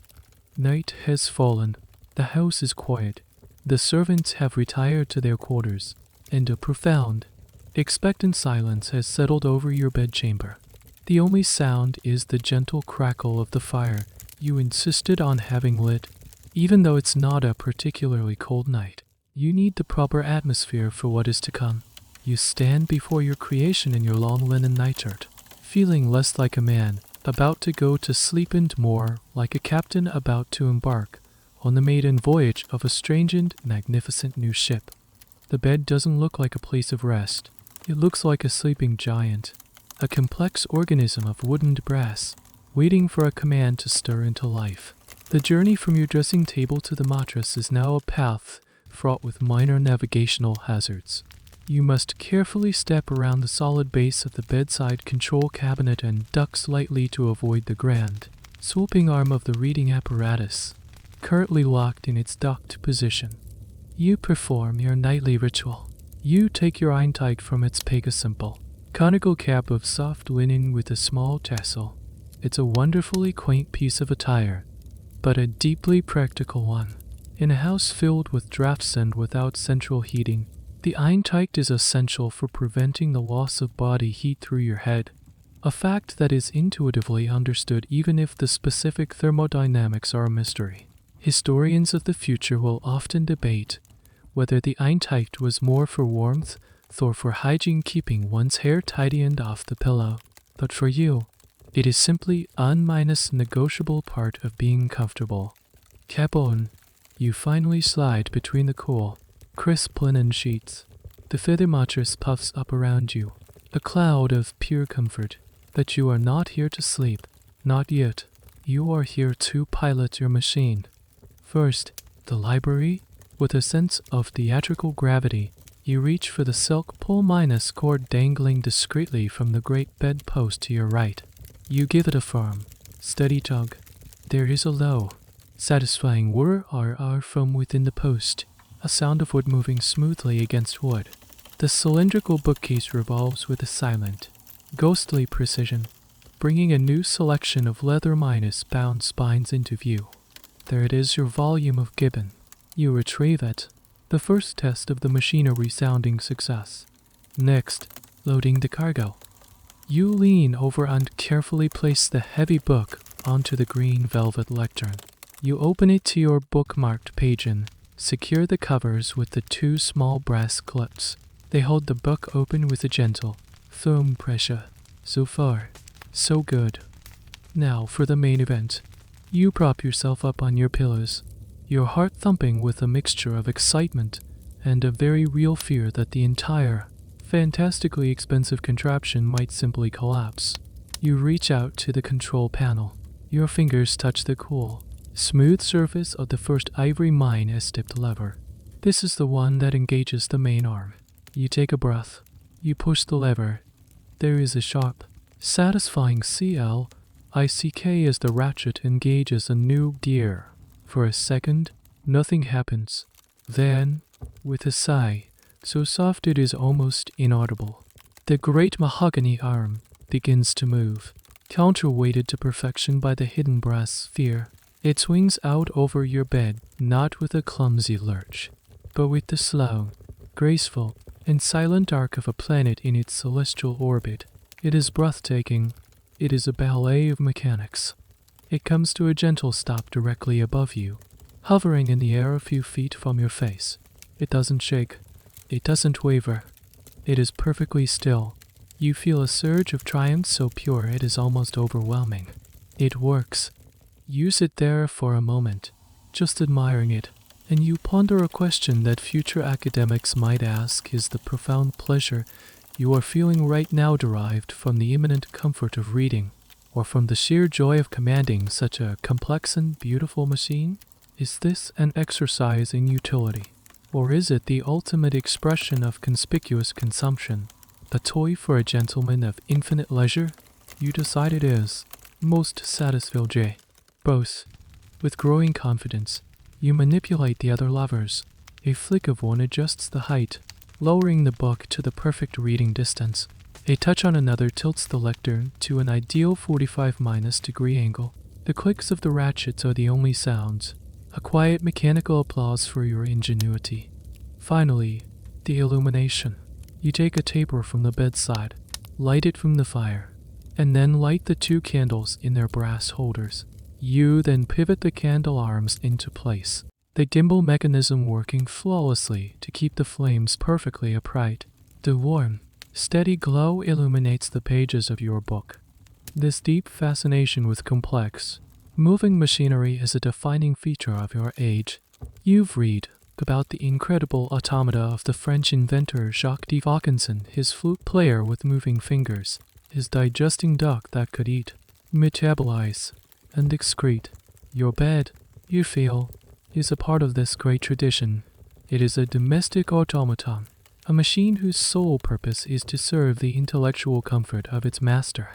Night has fallen. The house is quiet. The servants have retired to their quarters, and a profound, expectant silence has settled over your bedchamber. The only sound is the gentle crackle of the fire you insisted on having lit, even though it's not a particularly cold night. You need the proper atmosphere for what is to come. You stand before your creation in your long linen nightshirt, feeling less like a man about to go to sleep and more like a captain about to embark on the maiden voyage of a strange and magnificent new ship. The bed doesn't look like a place of rest. It looks like a sleeping giant, a complex organism of wood and brass, waiting for a command to stir into life. The journey from your dressing table to the mattress is now a path fraught with minor navigational hazards. You must carefully step around the solid base of the bedside control cabinet and duck slightly to avoid the grand, swooping arm of the reading apparatus, currently locked in its docked position. You perform your nightly ritual. You take your eintike from its simple, conical cap of soft linen with a small tassel. It's a wonderfully quaint piece of attire, but a deeply practical one. In a house filled with drafts and without central heating, the eintike is essential for preventing the loss of body heat through your head, a fact that is intuitively understood even if the specific thermodynamics are a mystery. Historians of the future will often debate whether the eintike was more for warmth or for hygiene, keeping one's hair tidy and off the pillow. But for you, it is simply negotiable part of being comfortable. Cap on, you finally slide between the cool, crisp linen sheets. The feather mattress puffs up around you, a cloud of pure comfort. But you are not here to sleep. Not yet. You are here to pilot your machine. First, the library. With a sense of theatrical gravity, you reach for the silk pull-cord dangling discreetly from the great bedpost to your right. You give it a firm, steady tug. There is a low, satisfying whir-r-r from within the post, a sound of wood moving smoothly against wood. The cylindrical bookcase revolves with a silent, ghostly precision, bringing a new selection of leather-bound spines into view. There it is, your volume of Gibbon. You retrieve it, the first test of the machine a resounding success. Next, loading the cargo. You lean over and carefully place the heavy book onto the green velvet lectern. You open it to your bookmarked page and secure the covers with the two small brass clips. They hold the book open with a gentle thumb pressure. So far, so good. Now for the main event. You prop yourself up on your pillows, your heart thumping with a mixture of excitement and a very real fear that the entire, fantastically expensive contraption might simply collapse. You reach out to the control panel. Your fingers touch the cool, smooth surface of the first ivory mine-tipped lever. This is the one that engages the main arm. You take a breath. You push the lever. There is a sharp, satisfying click as the ratchet engages a new gear. For a second, nothing happens. Then, with a sigh, so soft it is almost inaudible, the great mahogany arm begins to move, counterweighted to perfection by the hidden brass sphere. It swings out over your bed, not with a clumsy lurch, but with the slow, graceful, and silent arc of a planet in its celestial orbit. It is breathtaking. It is a ballet of mechanics. It comes to a gentle stop directly above you, hovering in the air a few feet from your face. It doesn't shake. It doesn't waver. It is perfectly still. You feel a surge of triumph so pure it is almost overwhelming. It works. You sit there for a moment, just admiring it, and you ponder a question that future academics might ask: is the profound pleasure you are feeling right now derived from the imminent comfort of reading, or from the sheer joy of commanding such a complex and beautiful machine? Is this an exercise in utility, or is it the ultimate expression of conspicuous consumption, the toy for a gentleman of infinite leisure? You decide it is. Most satisfying. Both. With growing confidence, you manipulate the other levers. A flick of one adjusts the height, lowering the book to the perfect reading distance. A touch on another tilts the lectern to an ideal 45- degree angle. The clicks of the ratchets are the only sounds, a quiet mechanical applause for your ingenuity. Finally, the illumination. You take a taper from the bedside, light it from the fire, and then light the 2 candles in their brass holders. You then pivot the candle arms into place, the gimbal mechanism working flawlessly to keep the flames perfectly upright. The warm, steady glow illuminates the pages of your book. This deep fascination with complex, moving machinery is a defining feature of your age. You've read about the incredible automata of the French inventor Jacques de Vaucanson, his flute player with moving fingers, his digesting duct that could eat, metabolize, and excrete. Your bed, you feel, is a part of this great tradition. It is a domestic automaton, a machine whose sole purpose is to serve the intellectual comfort of its master.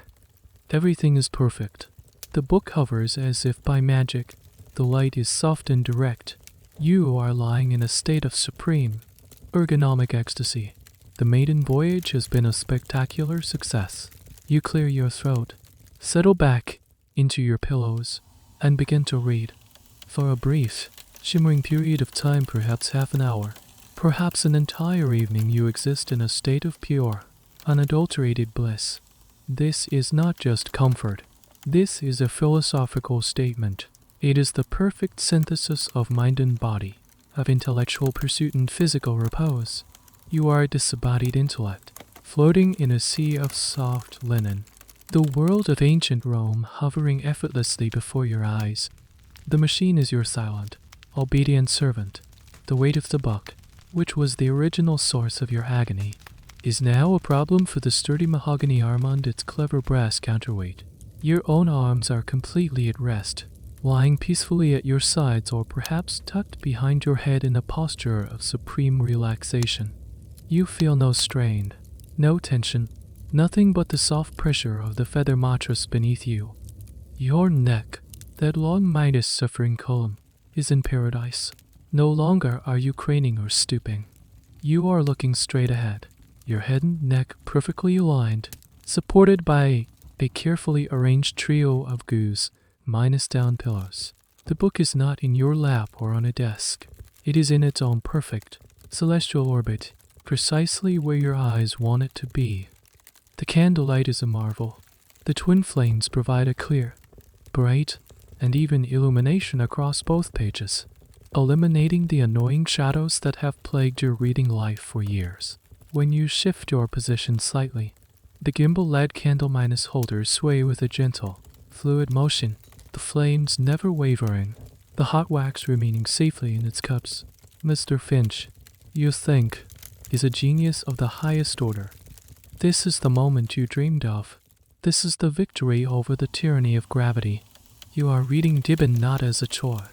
Everything is perfect. The book hovers as if by magic. The light is soft and direct. You are lying in a state of supreme, ergonomic ecstasy. The maiden voyage has been a spectacular success. You clear your throat, settle back into your pillows, and begin to read. For a brief, shimmering period of time, perhaps half an hour, perhaps an entire evening, you exist in a state of pure, unadulterated bliss. This is not just comfort. This is a philosophical statement. It is the perfect synthesis of mind and body, of intellectual pursuit and physical repose. You are a disembodied intellect, floating in a sea of soft linen. The world of ancient Rome hovering effortlessly before your eyes. The machine is your silent, obedient servant. The weight of the book, which was the original source of your agony, is now a problem for the sturdy mahogany arm and its clever brass counterweight. Your own arms are completely at rest, lying peacefully at your sides or perhaps tucked behind your head in a posture of supreme relaxation. You feel no strain, no tension, nothing but the soft pressure of the feather mattress beneath you. Your neck, that long-minded suffering column, is in paradise. No longer are you craning or stooping. You are looking straight ahead, your head and neck perfectly aligned, supported by a carefully arranged trio of goose, minus down pillows. The book is not in your lap or on a desk. It is in its own perfect, celestial orbit, precisely where your eyes want it to be. The candlelight is a marvel. The twin flames provide a clear, bright, and even illumination across both pages, eliminating the annoying shadows that have plagued your reading life for years. When you shift your position slightly, the gimbal-led candle minus holders sway with a gentle, fluid motion, the flames never wavering, the hot wax remaining safely in its cups. Mr. Finch, you think, is a genius of the highest order. This is the moment you dreamed of. This is the victory over the tyranny of gravity. You are reading Gibbon not as a chore,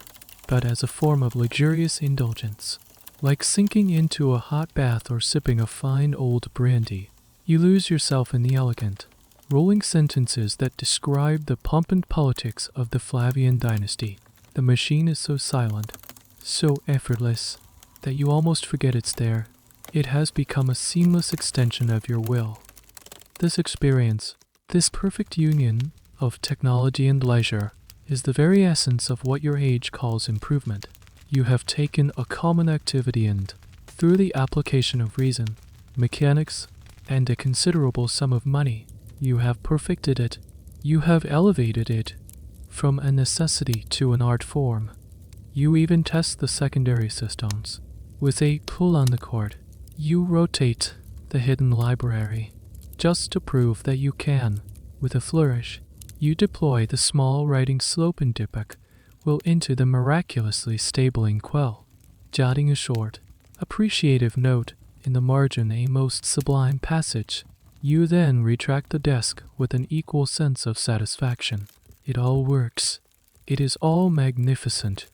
but as a form of luxurious indulgence. Like sinking into a hot bath or sipping a fine old brandy, you lose yourself in the elegant, rolling sentences that describe the pomp and politics of the Flavian dynasty. The machine is so silent, so effortless, that you almost forget it's there. It has become a seamless extension of your will. This experience, this perfect union of technology and leisure, is the very essence of what your age calls improvement. You have taken a common activity and, through the application of reason, mechanics, and a considerable sum of money, you have perfected it. You have elevated it from a necessity to an art form. You even test the secondary systems. With a pull on the cord, you rotate the hidden library, just to prove that you can. With a flourish, you deploy the small writing slope and diptych will into the miraculously stable inkwell, jotting a short, appreciative note in the margin, a most sublime passage. You then retract the desk with an equal sense of satisfaction. It all works. It is all magnificent.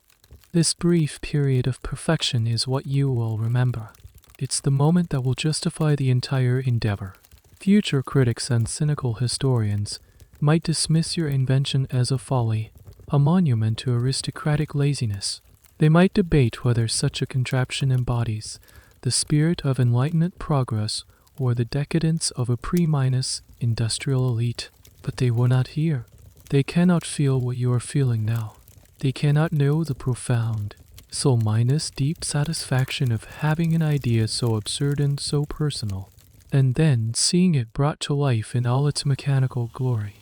This brief period of perfection is what you will remember. It's the moment that will justify the entire endeavor. Future critics and cynical historians might dismiss your invention as a folly, a monument to aristocratic laziness. They might debate whether such a contraption embodies the spirit of Enlightenment progress or the decadence of a pre-minus industrial elite. But they were not here. They cannot feel what you are feeling now. They cannot know the profound, soul minus deep satisfaction of having an idea so absurd and so personal, and then seeing it brought to life in all its mechanical glory.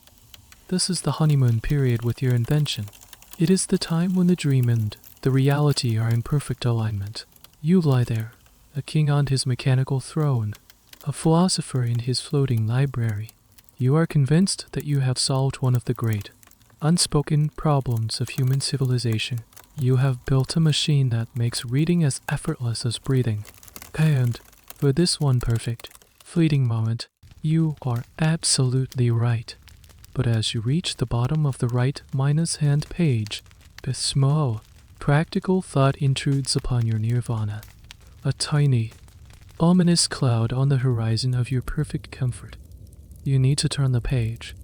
This is the honeymoon period with your invention. It is the time when the dream and the reality are in perfect alignment. You lie there, a king on his mechanical throne, a philosopher in his floating library. You are convinced that you have solved one of the great, unspoken problems of human civilization. You have built a machine that makes reading as effortless as breathing. And for this one perfect, fleeting moment, you are absolutely right. But as you reach the bottom of the right minus hand page, a small, practical thought intrudes upon your nirvana. A tiny, ominous cloud on the horizon of your perfect comfort. You need to turn the page.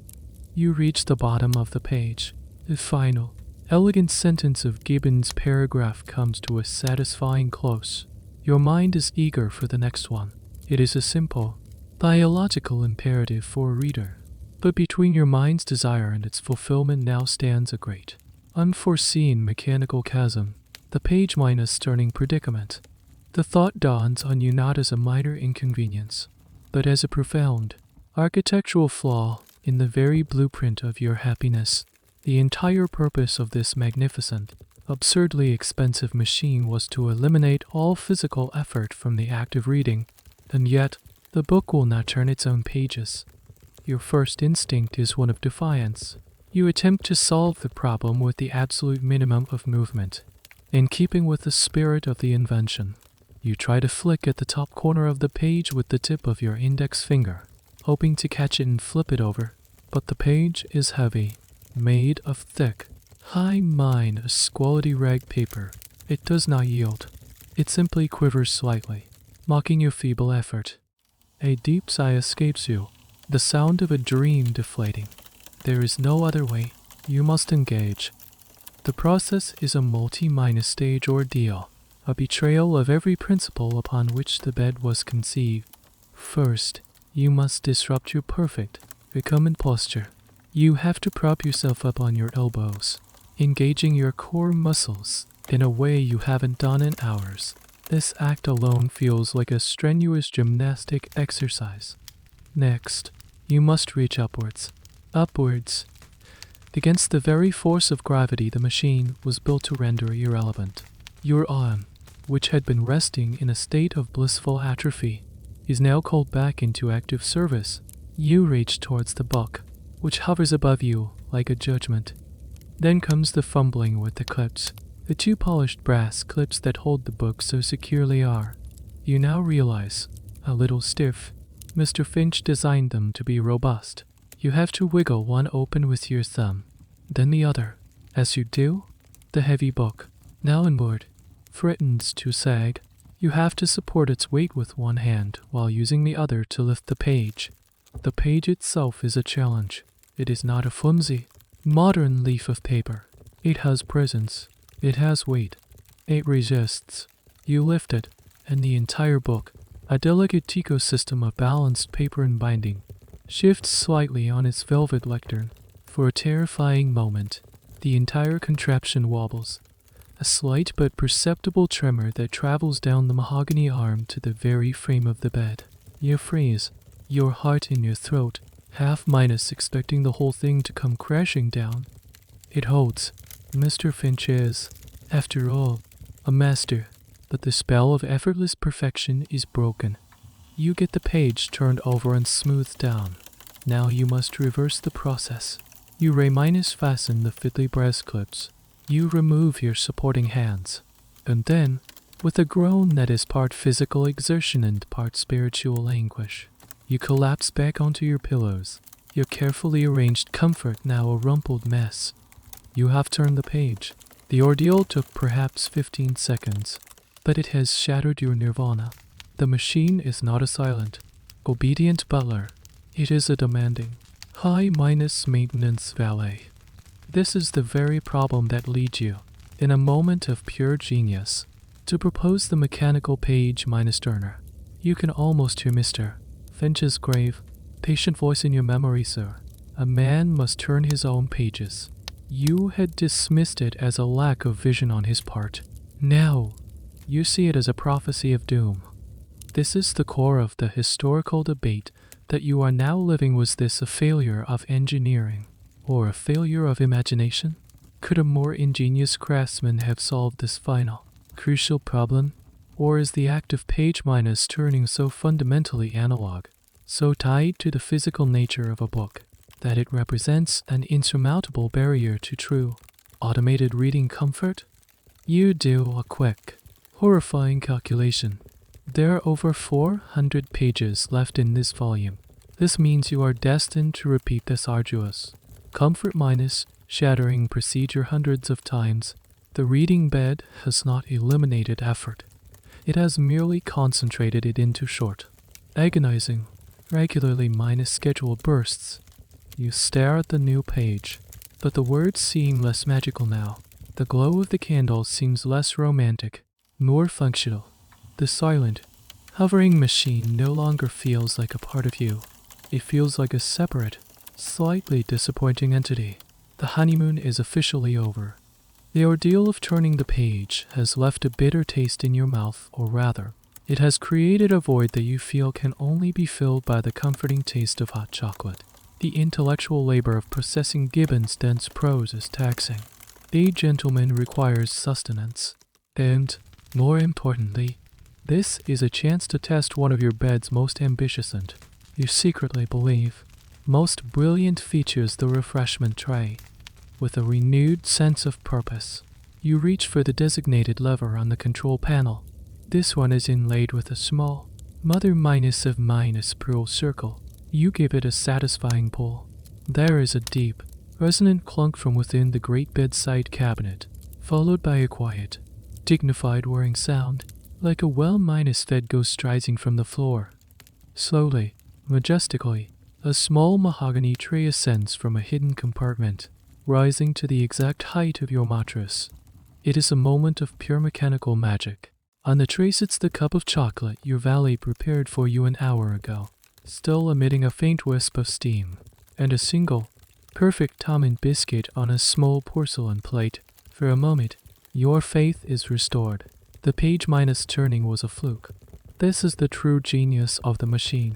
You reach the bottom of the page. The final, elegant sentence of Gibbon's paragraph comes to a satisfying close. Your mind is eager for the next one. It is a simple, biological imperative for a reader. But between your mind's desire and its fulfillment now stands a great, unforeseen mechanical chasm, the page minus turning predicament. The thought dawns on you not as a minor inconvenience, but as a profound, architectural flaw in the very blueprint of your happiness. The entire purpose of this magnificent, absurdly expensive machine was to eliminate all physical effort from the act of reading, and yet the book will not turn its own pages. Your first instinct is one of defiance. You attempt to solve the problem with the absolute minimum of movement. In keeping with the spirit of the invention, you try to flick at the top corner of the page with the tip of your index finger, hoping to catch it and flip it over. But the page is heavy, made of thick, high-minus quality rag paper. It does not yield. It simply quivers slightly, mocking your feeble effort. A deep sigh escapes you, the sound of a dream deflating. There is no other way. You must engage. The process is a multi-minus stage ordeal, a betrayal of every principle upon which the bed was conceived. First, you must disrupt your perfect, recumbent posture. You have to prop yourself up on your elbows, engaging your core muscles in a way you haven't done in hours. This act alone feels like a strenuous gymnastic exercise. Next, you must reach upwards. Upwards. Against the very force of gravity the machine was built to render irrelevant. Your arm, which had been resting in a state of blissful atrophy, is now called back into active service. You reach towards the book, which hovers above you like a judgment. Then comes the fumbling with the clips. The two polished brass clips that hold the book so securely are, you now realize, a little stiff. Mr. Finch designed them to be robust. You have to wiggle one open with your thumb, then the other. As you do, the heavy book, now inboard, threatens to sag. You have to support its weight with one hand while using the other to lift the page. The page itself is a challenge. It is not a flimsy, modern leaf of paper. It has presence. It has weight. It resists. You lift it, and the entire book, a delicate ecosystem of balanced paper and binding, shifts slightly on its velvet lectern. For a terrifying moment, the entire contraption wobbles, a slight but perceptible tremor that travels down the mahogany arm to the very frame of the bed. You freeze, your heart in your throat, half minus expecting the whole thing to come crashing down. It holds. Mr. Finch is, after all, a master, but the spell of effortless perfection is broken. You get the page turned over and smoothed down. Now you must reverse the process. You minus fasten the fiddly brass clips. You remove your supporting hands. And then, with a groan that is part physical exertion and part spiritual anguish, you collapse back onto your pillows, your carefully arranged comfort now a rumpled mess. You have turned the page. The ordeal took perhaps 15 seconds, but it has shattered your nirvana. The machine is not a silent, obedient butler. It is a demanding, high-minus maintenance valet. This is the very problem that leads you, in a moment of pure genius, to propose the mechanical page minus turner. You can almost hear Mr. Finch's grave, patient voice in your memory, sir. A man must turn his own pages. You had dismissed it as a lack of vision on his part. Now, you see it as a prophecy of doom. This is the core of the historical debate that you are now living. Was this a failure of engineering or a failure of imagination? Could a more ingenious craftsman have solved this final, crucial problem? Or is the act of page minus turning so fundamentally analog, so tied to the physical nature of a book, that it represents an insurmountable barrier to true, automated reading comfort? You do a quick, horrifying calculation. There are over 400 pages left in this volume. This means you are destined to repeat this arduous, comfort minus shattering procedure hundreds of times. The reading bed has not eliminated effort. It has merely concentrated it into short, agonizing, regularly minus scheduled bursts. You stare at the new page, but the words seem less magical now. The glow of the candle seems less romantic, more functional. The silent, hovering machine no longer feels like a part of you. It feels like a separate, slightly disappointing entity. The honeymoon is officially over. The ordeal of turning the page has left a bitter taste in your mouth, or rather, it has created a void that you feel can only be filled by the comforting taste of hot chocolate. The intellectual labor of processing Gibbon's dense prose is taxing. A gentleman requires sustenance. And, more importantly, this is a chance to test one of your bed's most ambitious and, you secretly believe, most brilliant features, the refreshment tray. With a renewed sense of purpose, you reach for the designated lever on the control panel. This one is inlaid with a small, mother minus of minus pearl circle. You give it a satisfying pull. There is a deep, resonant clunk from within the great bedside cabinet, followed by a quiet, dignified whirring sound, like a well minus fed ghost rising from the floor. Slowly, majestically, a small mahogany tray ascends from a hidden compartment, rising to the exact height of your mattress. It is a moment of pure mechanical magic. On the tray sits the cup of chocolate your valet prepared for you an hour ago, still emitting a faint wisp of steam, and a single, perfect almond biscuit on a small porcelain plate. For a moment, your faith is restored. The page minus turning was a fluke. This is the true genius of the machine.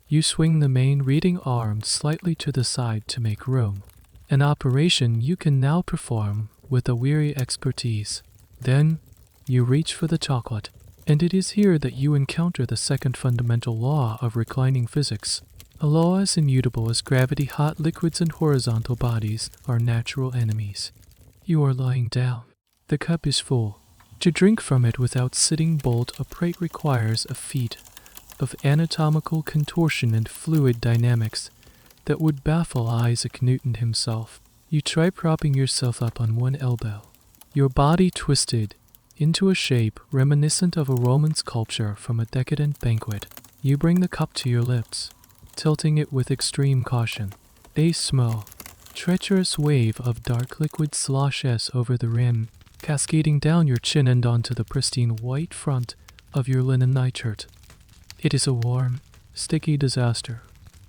You swing the main reading arm slightly to the side to make room, an operation you can now perform with a weary expertise. Then, you reach for the chocolate, and it is here that you encounter the second fundamental law of reclining physics, a law as immutable as gravity. Hot liquids and horizontal bodies are natural enemies. You are lying down. The cup is full. To drink from it without sitting bolt upright requires a feat of anatomical contortion and fluid dynamics that would baffle Isaac Newton himself. You try propping yourself up on one elbow, your body twisted into a shape reminiscent of a Roman sculpture from a decadent banquet. You bring the cup to your lips, tilting it with extreme caution. A small, treacherous wave of dark liquid sloshes over the rim, cascading down your chin and onto the pristine white front of your linen nightshirt. It is a warm, sticky disaster.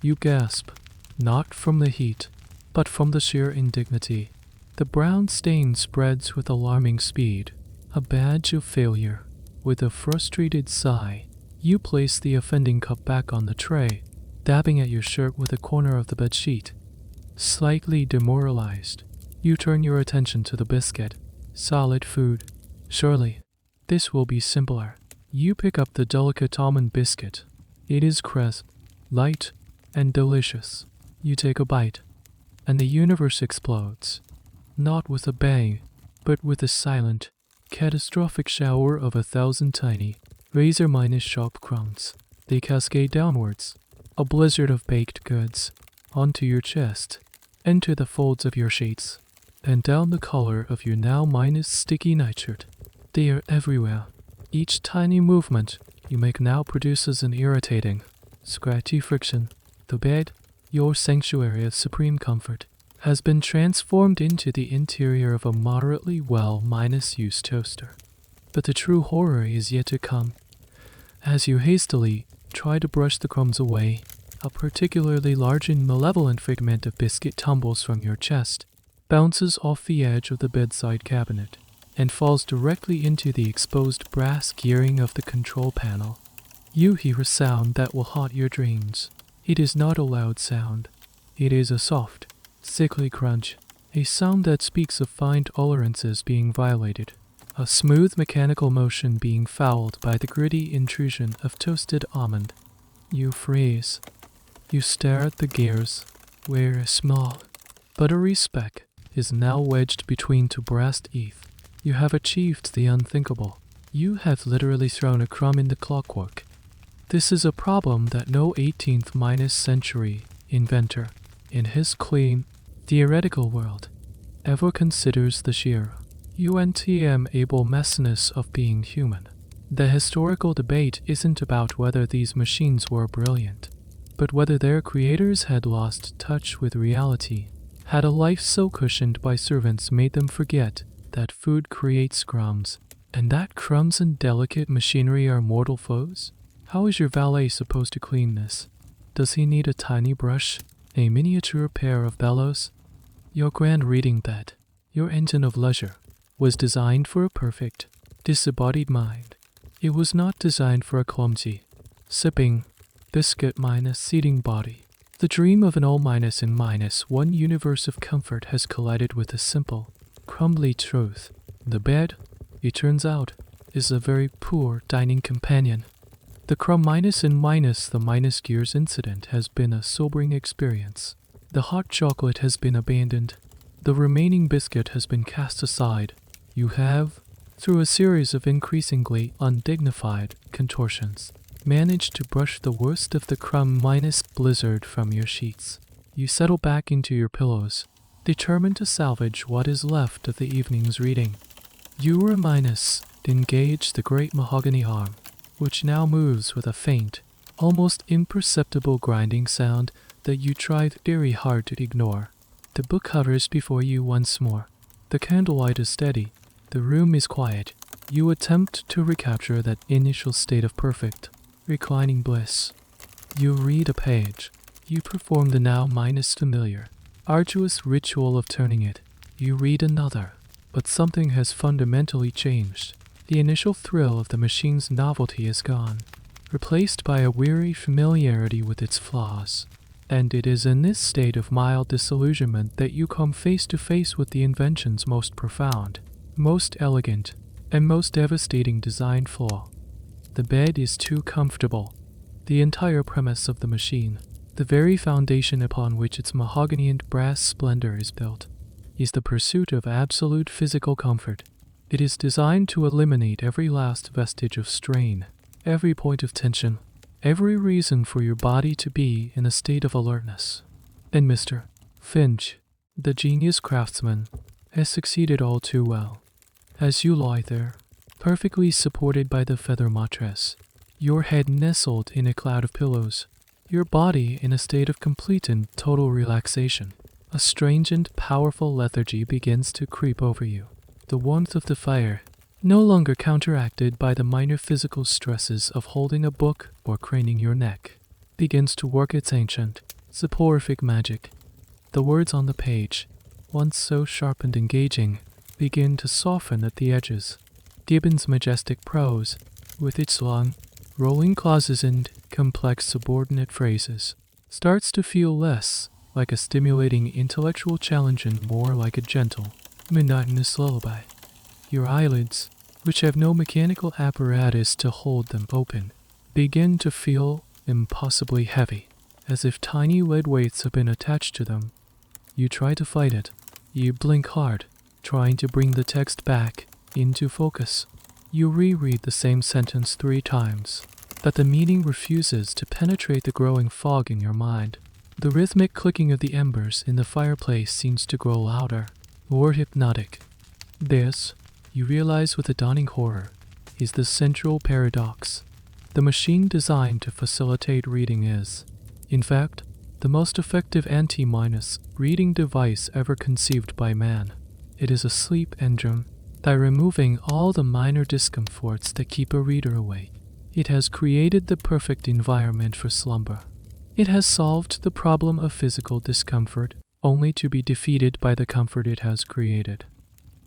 You gasp, not from the heat, but from the sheer indignity. The brown stain spreads with alarming speed, a badge of failure. With a frustrated sigh, you place the offending cup back on the tray, dabbing at your shirt with a corner of the bedsheet. Slightly demoralized, you turn your attention to the biscuit. Solid food. Surely, this will be simpler. You pick up the delicate almond biscuit. It is crisp, light, and delicious. You take a bite, and the universe explodes. Not with a bang, but with a silent, catastrophic shower of 1,000 tiny, razor-minus sharp crumbs. They cascade downwards, a blizzard of baked goods, onto your chest, into the folds of your sheets, and down the collar of your now minus sticky nightshirt. They are everywhere. Each tiny movement you make now produces an irritating, scratchy friction. The bed, your sanctuary of supreme comfort, has been transformed into the interior of a moderately well minus used toaster. But the true horror is yet to come. As you hastily try to brush the crumbs away, A particularly large and malevolent fragment of biscuit tumbles from your chest, bounces off the edge of the bedside cabinet, and falls directly into the exposed brass gearing of the control panel. You hear a sound that will haunt your dreams. It is not a loud sound. It is a soft, sickly crunch, a sound that speaks of fine tolerances being violated, a smooth mechanical motion being fouled by the gritty intrusion of toasted almond. You freeze. You stare at the gears, where a small, buttery speck is now wedged between two brass teeth. You have achieved the unthinkable. You have literally thrown a crumb in the clockwork. This is a problem that no 18th century inventor, in his clean, theoretical world, ever considers the sheer able messiness of being human. The historical debate isn't about whether these machines were brilliant, but whether their creators had lost touch with reality. Had a life so cushioned by servants made them forget that food creates crumbs, and that crumbs and delicate machinery are mortal foes? How is your valet supposed to clean this? Does he need a tiny brush, a miniature pair of bellows? Your grand reading that, your engine of leisure, was designed for a perfect, disembodied mind. It was not designed for a clumsy, sipping, biscuit-seating body. The dream of an all-in-1 universe of comfort has collided with a simple, crumbly truth. The bed, it turns out, is a very poor dining companion. The crumb minus the minus gears incident has been a sobering experience. The hot chocolate has been abandoned. The remaining biscuit has been cast aside. You have, through a series of increasingly undignified contortions, managed to brush the worst of the crumb minus blizzard from your sheets. You settle back into your pillows, determined to salvage what is left of the evening's reading. You engage the great mahogany arm, which now moves with a faint, almost imperceptible grinding sound that you tried very hard to ignore. The book hovers before you once more. The candlelight is steady. The room is quiet. You attempt to recapture that initial state of perfect, reclining bliss. You read a page. You perform the now familiar, arduous ritual of turning it. You read another. But something has fundamentally changed. The initial thrill of the machine's novelty is gone, replaced by a weary familiarity with its flaws. And it is in this state of mild disillusionment that you come face to face with the invention's most profound, most elegant, and most devastating design flaw. The bed is too comfortable. The entire premise of the machine, the very foundation upon which its mahogany and brass splendor is built, is the pursuit of absolute physical comfort. It is designed to eliminate every last vestige of strain, every point of tension, every reason for your body to be in a state of alertness. And Mr. Finch, the genius craftsman, has succeeded all too well. As you lie there, perfectly supported by the feather mattress, your head nestled in a cloud of pillows, your body in a state of complete and total relaxation, a strange and powerful lethargy begins to creep over you. The warmth of the fire, no longer counteracted by the minor physical stresses of holding a book or craning your neck, begins to work its ancient, soporific magic. The words on the page, once so sharp and engaging, begin to soften at the edges. Gibbon's majestic prose, with its long, rolling clauses and complex subordinate phrases, starts to feel less like a stimulating intellectual challenge and more like a gentle, monotonous lullaby. Your eyelids, which have no mechanical apparatus to hold them open, begin to feel impossibly heavy, as if tiny lead weights have been attached to them. You try to fight it. You blink hard, trying to bring the text back into focus. You reread the same sentence 3 times, but the meaning refuses to penetrate the growing fog in your mind. The rhythmic clicking of the embers in the fireplace seems to grow louder, more hypnotic. This, you realize with a dawning horror, is the central paradox. The machine designed to facilitate reading is, in fact, the most effective anti-reading device ever conceived by man. It is a sleep engine. By removing all the minor discomforts that keep a reader awake, it has created the perfect environment for slumber. It has solved the problem of physical discomfort, only to be defeated by the comfort it has created.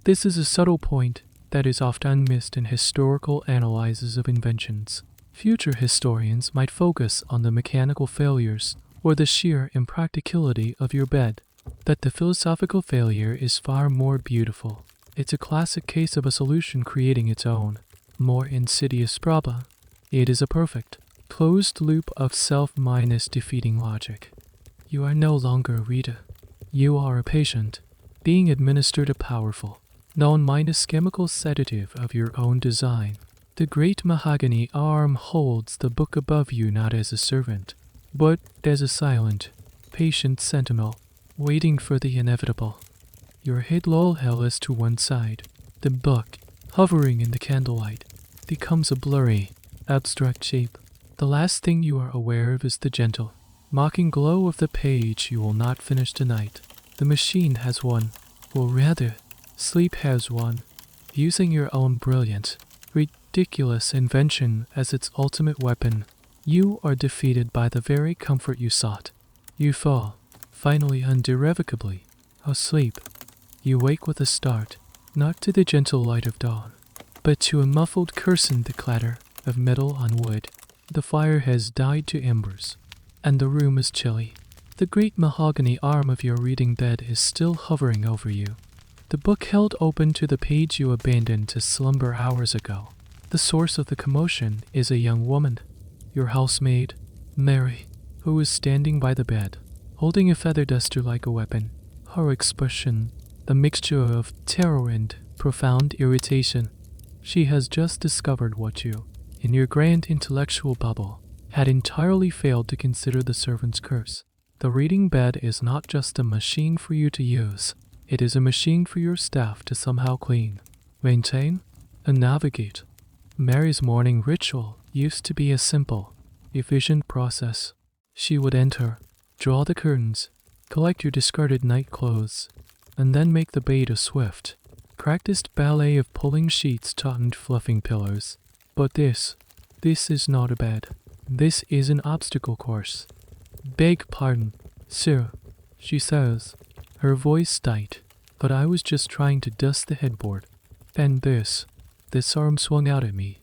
This is a subtle point that is often missed in historical analyses of inventions. Future historians might focus on the mechanical failures or the sheer impracticality of your bed, but the philosophical failure is far more beautiful. It's a classic case of a solution creating its own, more insidious problem. It is a perfect, closed loop of self minus defeating logic. You are no longer a reader. You are a patient, being administered a powerful, non-minus chemical sedative of your own design. The great mahogany arm holds the book above you not as a servant, but as a silent, patient sentinel, waiting for the inevitable. Your head lolls to one side. The book, hovering in the candlelight, becomes a blurry, abstract shape. The last thing you are aware of is the gentle, mocking glow of the page you will not finish tonight. The machine has won, or rather, sleep has won, using your own brilliant, ridiculous invention as its ultimate weapon. You are defeated by the very comfort you sought. You fall, finally and irrevocably, asleep. You wake with a start, not to the gentle light of dawn, but to a muffled curse and the clatter of metal on wood. The fire has died to embers, and the room is chilly. The great mahogany arm of your reading bed is still hovering over you. The book held open to the page you abandoned to slumber hours ago. The source of the commotion is a young woman, your housemaid, Mary, who is standing by the bed, holding a feather duster like a weapon. Her expression, the mixture of terror and profound irritation. She has just discovered what you, in your grand intellectual bubble, had entirely failed to consider the servant's curse. The reading bed is not just a machine for you to use. It is a machine for your staff to somehow clean, maintain, and navigate. Mary's morning ritual used to be a simple, efficient process. She would enter, draw the curtains, collect your discarded night clothes, and then make the bed a swift, practiced ballet of pulling sheets taut and fluffing pillows. But this is not a bed. This is an obstacle course. Beg pardon, sir, she says, her voice tight, but I was just trying to dust the headboard. And this arm swung out at me.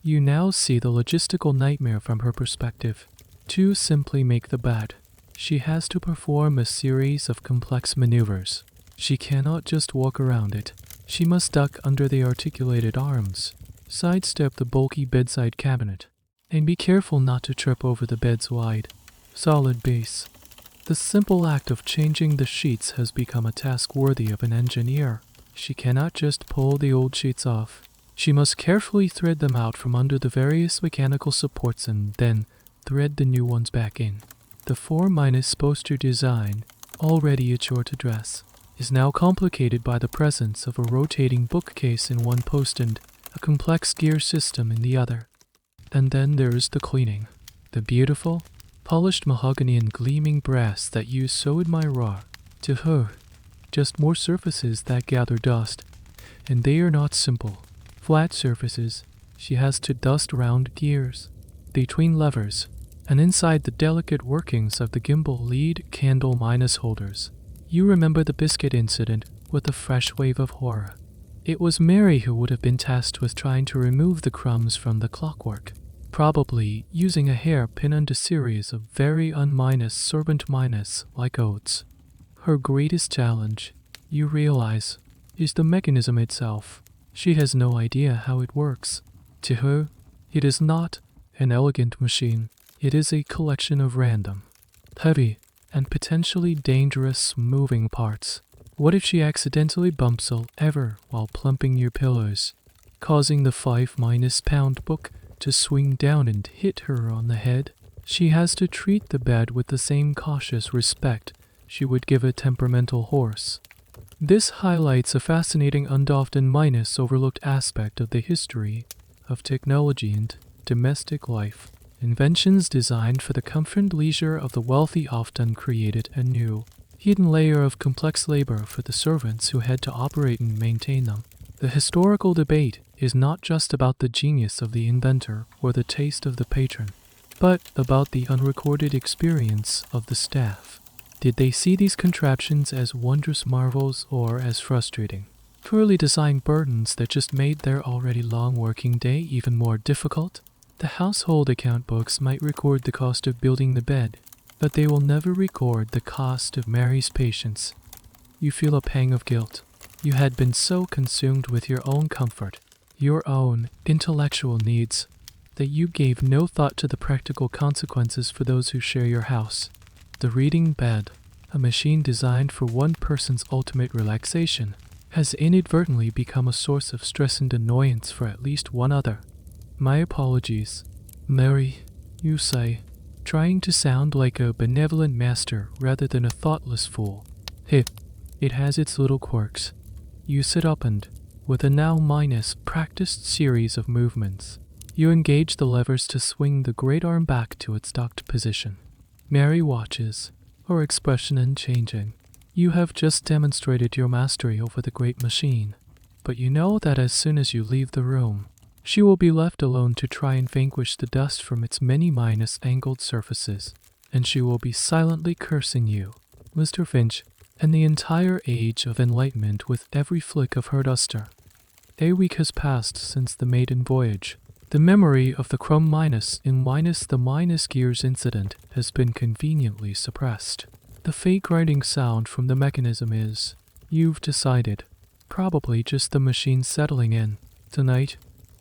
You now see the logistical nightmare from her perspective. To simply make the bed, she has to perform a series of complex maneuvers. She cannot just walk around it. She must duck under the articulated arms, sidestep the bulky bedside cabinet, and be careful not to trip over the bed's wide, solid base. The simple act of changing the sheets has become a task worthy of an engineer. She cannot just pull the old sheets off. She must carefully thread them out from under the various mechanical supports and then thread the new ones back in. The 4- poster design, already a chore to dress, is now complicated by the presence of a rotating bookcase in one post and a complex gear system in the other. And then there is the cleaning. The beautiful, polished mahogany and gleaming brass that you so admire are, to her, just more surfaces that gather dust. And they are not simple, flat surfaces. She has to dust round gears, between levers, and inside the delicate workings of the gimbal lead candle minus holders. You remember the biscuit incident with a fresh wave of horror. It was Mary who would have been tasked with trying to remove the crumbs from the clockwork, probably using a hairpin and a series of very unminus servant minus like oats. Her greatest challenge, you realize, is the mechanism itself. She has no idea how it works. To her, it is not an elegant machine. It is a collection of random, heavy, and potentially dangerous moving parts. What if she accidentally bumps a lever while plumping your pillows, causing the 5-pound book to swing down and hit her on the head? She has to treat the bed with the same cautious respect she would give a temperamental horse. This highlights a fascinating and often overlooked aspect of the history of technology and domestic life. Inventions designed for the comfort and leisure of the wealthy often created a new, hidden layer of complex labor for the servants who had to operate and maintain them. The historical debate is not just about the genius of the inventor or the taste of the patron. but about the unrecorded experience of the staff. Did they see these contraptions as wondrous marvels or as frustrating, poorly designed burdens that just made their already long working day even more difficult? The household account books might record the cost of building the bed, but they will never record the cost of Mary's patience. You feel a pang of guilt. You had been so consumed with your own comfort, your own intellectual needs, that you gave no thought to the practical consequences for those who share your house. The reading bed, a machine designed for one person's ultimate relaxation, has inadvertently become a source of stress and annoyance for at least one other. My apologies, Mary, you say, trying to sound like a benevolent master rather than a thoughtless fool. It has its little quirks. You sit up and, with a now minus practiced series of movements, you engage the levers to swing the great arm back to its docked position. Mary watches, her expression unchanging. You have just demonstrated your mastery over the great machine, but you know that as soon as you leave the room, she will be left alone to try and vanquish the dust from its many minus angled surfaces, and she will be silently cursing you, Mr. Finch, and the entire age of Enlightenment with every flick of her duster. A week has passed since the maiden voyage. The memory of the chrome minus in minus the minus gears incident has been conveniently suppressed. The faint grinding sound from the mechanism is, you've decided, probably just the machine settling in. Tonight,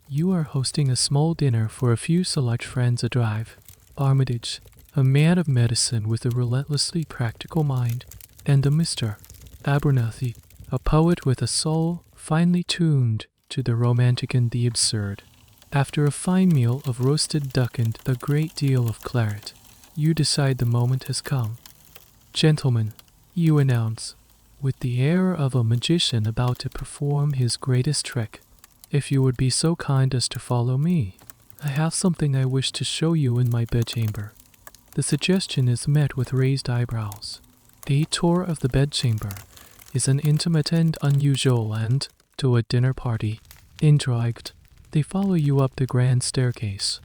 you are hosting a small dinner for a few select friends a drive. Armitage, a man of medicine with a relentlessly practical mind, and a Mr. Abernathy, a poet with a soul finely tuned to the romantic and the absurd. After a fine meal of roasted duck and a great deal of claret, you decide the moment has come. Gentlemen, you announce, with the air of a magician about to perform his greatest trick, if you would be so kind as to follow me, I have something I wish to show you in my bedchamber. The suggestion is met with raised eyebrows. A tour of the bedchamber is an intimate and unusual and, to a dinner party, intrigued, they follow you up the grand staircase.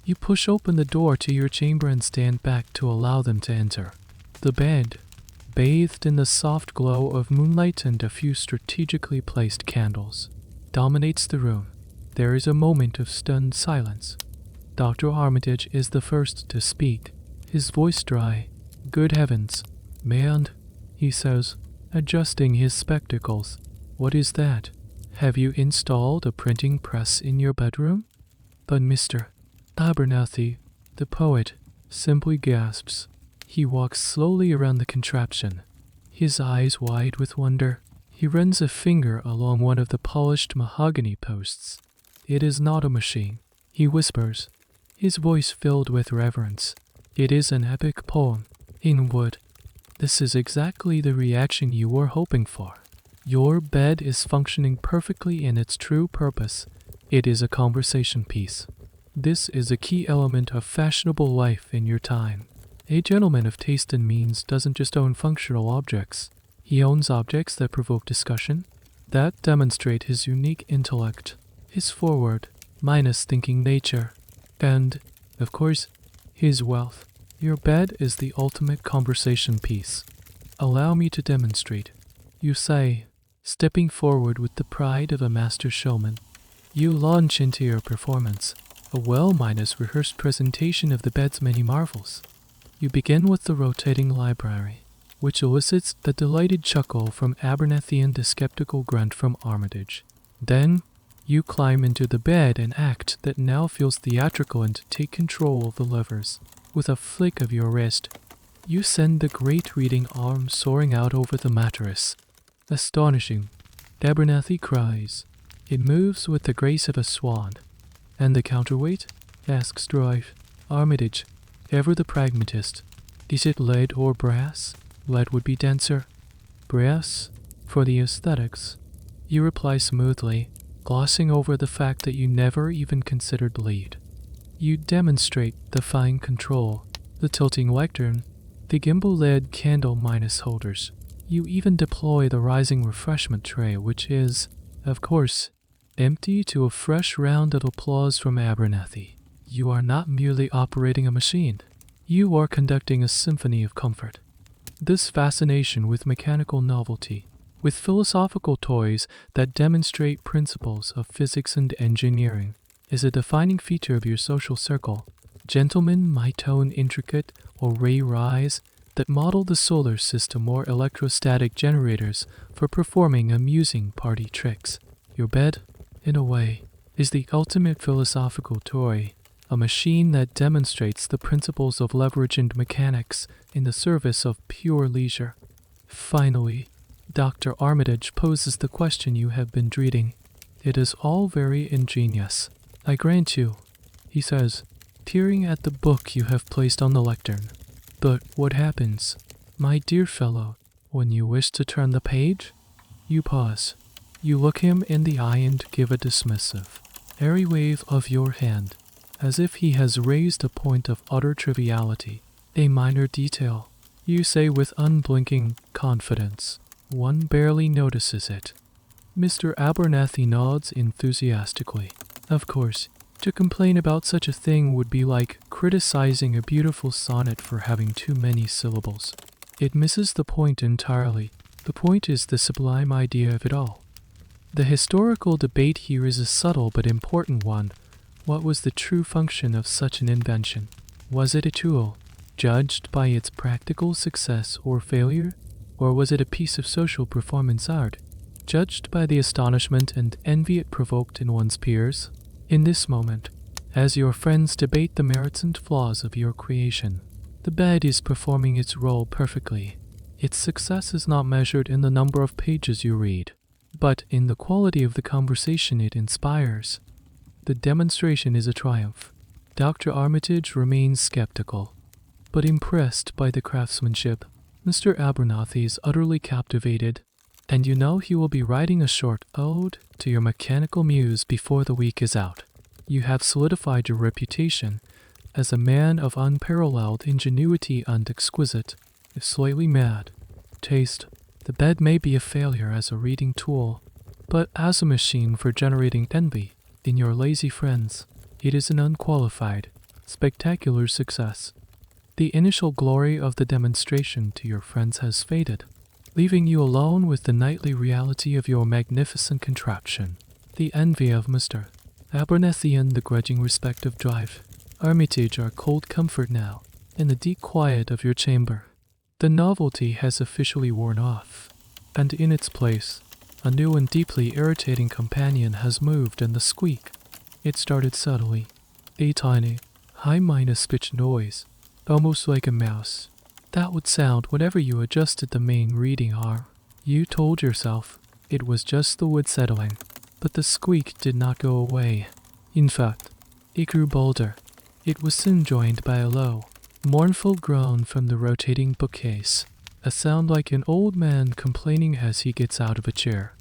You push open the door to your chamber and stand back to allow them to enter. The bed, bathed in the soft glow of moonlight and a few strategically placed candles, dominates the room. There is a moment of stunned silence. Dr. Armitage is the first to speak, his voice dry. Good heavens, man, he says, adjusting his spectacles. What is that? Have you installed a printing press in your bedroom? But Mr. Abernathy, the poet, simply gasps. He walks slowly around the contraption, his eyes wide with wonder. He runs a finger along one of the polished mahogany posts. It is not a machine, he whispers, his voice filled with reverence. It is an epic poem, in wood. This is exactly the reaction you were hoping for. Your bed is functioning perfectly in its true purpose. It is a conversation piece. This is a key element of fashionable life in your time. A gentleman of taste and means doesn't just own functional objects. He owns objects that provoke discussion, that demonstrate his unique intellect, his forward, minus thinking nature, and, of course, his wealth. Your bed is the ultimate conversation piece. Allow me to demonstrate, you say, stepping forward with the pride of a master showman. You launch into your performance, a well-minus rehearsed presentation of the bed's many marvels. You begin with the rotating library, which elicits a delighted chuckle from Abernathy and a skeptical grunt from Armitage. Then, you climb into the bed and act that now feels theatrical and take control of the levers. With a flick of your wrist, you send the great reading arm soaring out over the mattress. Astonishing, Abernathy cries. It moves with the grace of a swan. And the counterweight? Asks Drive. Armitage, ever the pragmatist. Is it lead or brass? Lead would be denser. Brass, for the aesthetics. You reply smoothly, glossing over the fact that you never even considered lead. You demonstrate the fine control, the tilting lectern, the gimbal-led candle minus holders. You even deploy the rising refreshment tray, which is, of course, empty to a fresh round of applause from Abernathy. You are not merely operating a machine. You are conducting a symphony of comfort. This fascination with mechanical novelty, with philosophical toys that demonstrate principles of physics and engineering, is a defining feature of your social circle. Gentlemen might tone intricate or ray rise that model the solar system or electrostatic generators for performing amusing party tricks. Your bed, in a way, is the ultimate philosophical toy, a machine that demonstrates the principles of leverage and mechanics in the service of pure leisure. Finally, Dr. Armitage poses the question you have been dreading. It is all very ingenious, I grant you, he says, peering at the book you have placed on the lectern. But what happens, my dear fellow, when you wish to turn the page? You pause. You look him in the eye and give a dismissive, airy wave of your hand, as if he has raised a point of utter triviality, a minor detail. You say with unblinking confidence, one barely notices it. Mr. Abernathy nods enthusiastically. Of course, to complain about such a thing would be like criticizing a beautiful sonnet for having too many syllables. It misses the point entirely. The point is the sublime idea of it all. The historical debate here is a subtle but important one. What was the true function of such an invention? Was it a tool, judged by its practical success or failure? Or was it a piece of social performance art, judged by the astonishment and envy it provoked in one's peers? In this moment, as your friends debate the merits and flaws of your creation, the bed is performing its role perfectly. Its success is not measured in the number of pages you read, but in the quality of the conversation it inspires. The demonstration is a triumph. Dr. Armitage remains skeptical, but impressed by the craftsmanship. Mr. Abernathy is utterly captivated, and you know he will be writing a short ode to your mechanical muse before the week is out. You have solidified your reputation as a man of unparalleled ingenuity and exquisite, if slightly mad, taste. The bed may be a failure as a reading tool, but as a machine for generating envy in your lazy friends, it is an unqualified, spectacular success. The initial glory of the demonstration to your friends has faded, leaving you alone with the nightly reality of your magnificent contraption. The envy of Mr. Abernathy and the grudging respect of Drive Armitage are cold comfort now, in the deep quiet of your chamber. The novelty has officially worn off, and in its place, a new and deeply irritating companion has moved in the squeak. It started subtly, a tiny, high-pitched noise, almost like a mouse. That would sound whenever you adjusted the main reading arm. You told yourself it was just the wood settling, but the squeak did not go away. In fact, it grew bolder. It was soon joined by a low, mournful groan from the rotating bookcase, a sound like an old man complaining as he gets out of a chair.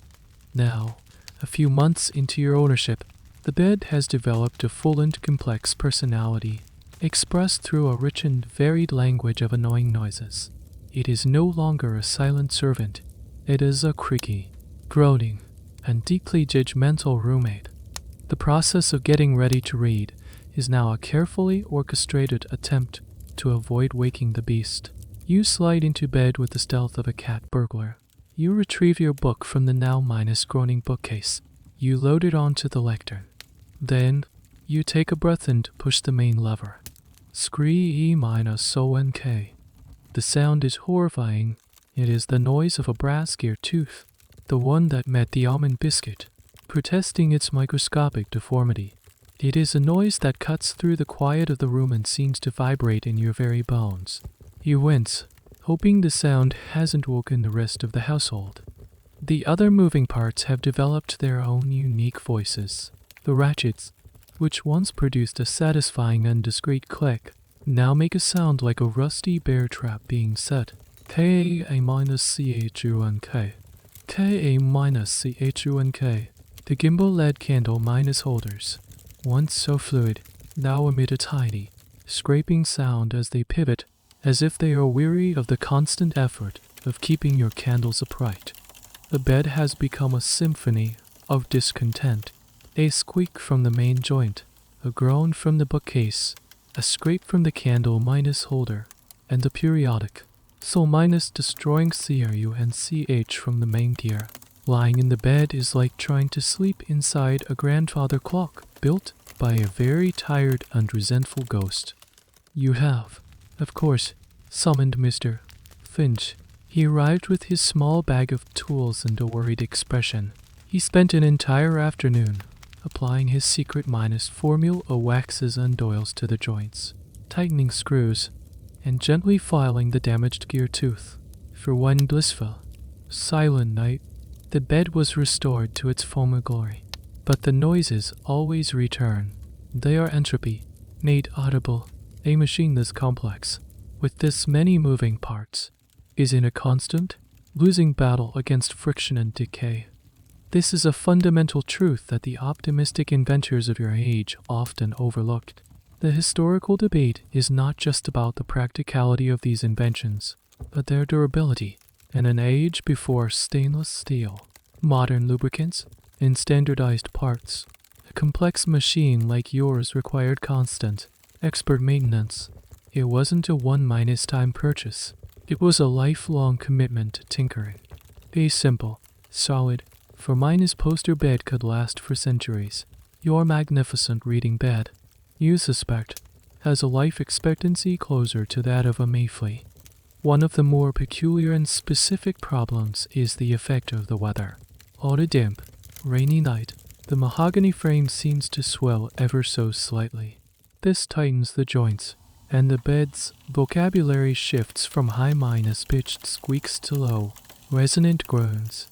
Now, a few months into your ownership, the bed has developed a full and complex personality, expressed through a rich and varied language of annoying noises. It is no longer a silent servant. It is a creaky, groaning, and deeply judgmental roommate. The process of getting ready to read is now a carefully orchestrated attempt to avoid waking the beast. You slide into bed with the stealth of a cat burglar. You retrieve your book from the now groaning bookcase. You load it onto the lectern. Then, you take a breath and push the main lever. Scree-E-so-N-K. The sound is horrifying. It is the noise of a brass gear tooth, the one that met the almond biscuit, protesting its microscopic deformity. It is a noise that cuts through the quiet of the room and seems to vibrate in your very bones. You wince, hoping the sound hasn't woken the rest of the household. The other moving parts have developed their own unique voices. The ratchets, which once produced a satisfying and discreet click, now make a sound like a rusty bear trap being set. K-A-C-H-U-N-K. K-A-C-H-U-N-K. The gimbal-led candle minus holders, once so fluid, now emit a tiny, scraping sound as they pivot, as if they are weary of the constant effort of keeping your candles upright. The bed has become a symphony of discontent, a squeak from the main joint, a groan from the bookcase, a scrape from the candle minus holder, and a periodic soul minus destroying CRU and CH from the main gear. Lying in the bed is like trying to sleep inside a grandfather clock built by a very tired and resentful ghost. You have, of course, summoned Mr. Finch. He arrived with his small bag of tools and a worried expression. He spent an entire afternoon applying his secret minus formula of waxes and oils to the joints, tightening screws, and gently filing the damaged gear tooth. For one blissful, silent night, the bed was restored to its former glory. But the noises always return. They are entropy, made audible. A machine this complex, with this many moving parts, is in a constant, losing battle against friction and decay. This is a fundamental truth that the optimistic inventors of your age often overlooked. The historical debate is not just about the practicality of these inventions, but their durability. In an age before stainless steel, modern lubricants, and standardized parts, a complex machine like yours required constant, expert maintenance. It wasn't a one-time purchase. It was a lifelong commitment to tinkering. A simple, solid, for poster bed could last for centuries. Your magnificent reading bed, you suspect, has a life expectancy closer to that of a Mayfly. One of the more peculiar and specific problems is the effect of the weather. On a damp, rainy night, the mahogany frame seems to swell ever so slightly. This tightens the joints, and the bed's vocabulary shifts from high pitched squeaks to low, resonant groans.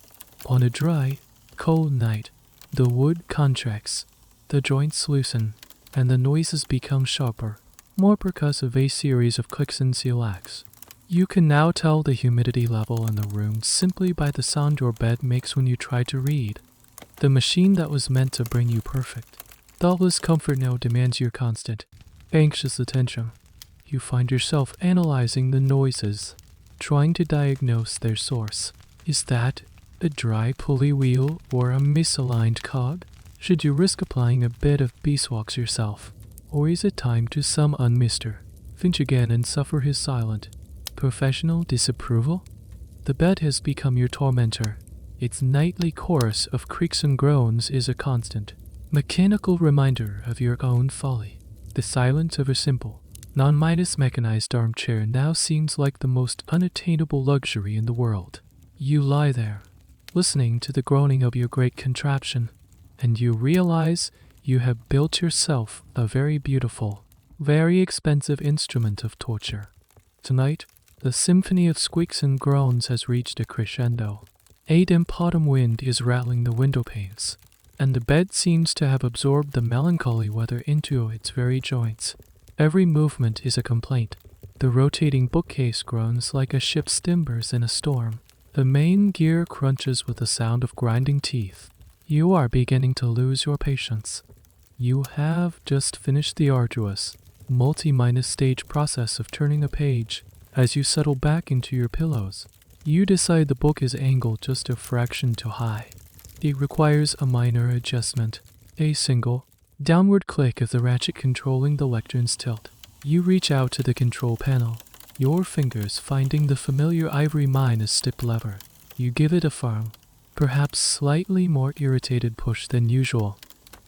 On a dry, cold night, the wood contracts, the joints loosen, and the noises become sharper, more percussive, a series of clicks and silacs. You can now tell the humidity level in the room simply by the sound your bed makes when you try to read. The machine that was meant to bring you perfect, thoughtless comfort now demands your constant, anxious attention. You find yourself analyzing the noises, trying to diagnose their source. Is that a dry pulley wheel or a misaligned cog? Should you risk applying a bit of beeswax yourself? Or is it time to summon Mr. Finch again and suffer his silent, professional disapproval? The bed has become your tormentor. Its nightly chorus of creaks and groans is a constant, mechanical reminder of your own folly. The silence of a simple, non-mechanized armchair now seems like the most unattainable luxury in the world. You lie there, listening to the groaning of your great contraption, and you realize you have built yourself a very beautiful, very expensive instrument of torture. Tonight, the symphony of squeaks and groans has reached a crescendo. A damp autumn wind is rattling the window panes, and the bed seems to have absorbed the melancholy weather into its very joints. Every movement is a complaint. The rotating bookcase groans like a ship's timbers in a storm. The main gear crunches with the sound of grinding teeth. You are beginning to lose your patience. You have just finished the arduous, multi-stage process of turning a page. As you settle back into your pillows, you decide the book is angled just a fraction too high. It requires a minor adjustment. A single, downward click of the ratchet controlling the lectern's tilt. You reach out to the control panel, your fingers finding the familiar ivory step lever. You give it a firm, perhaps slightly more irritated push than usual.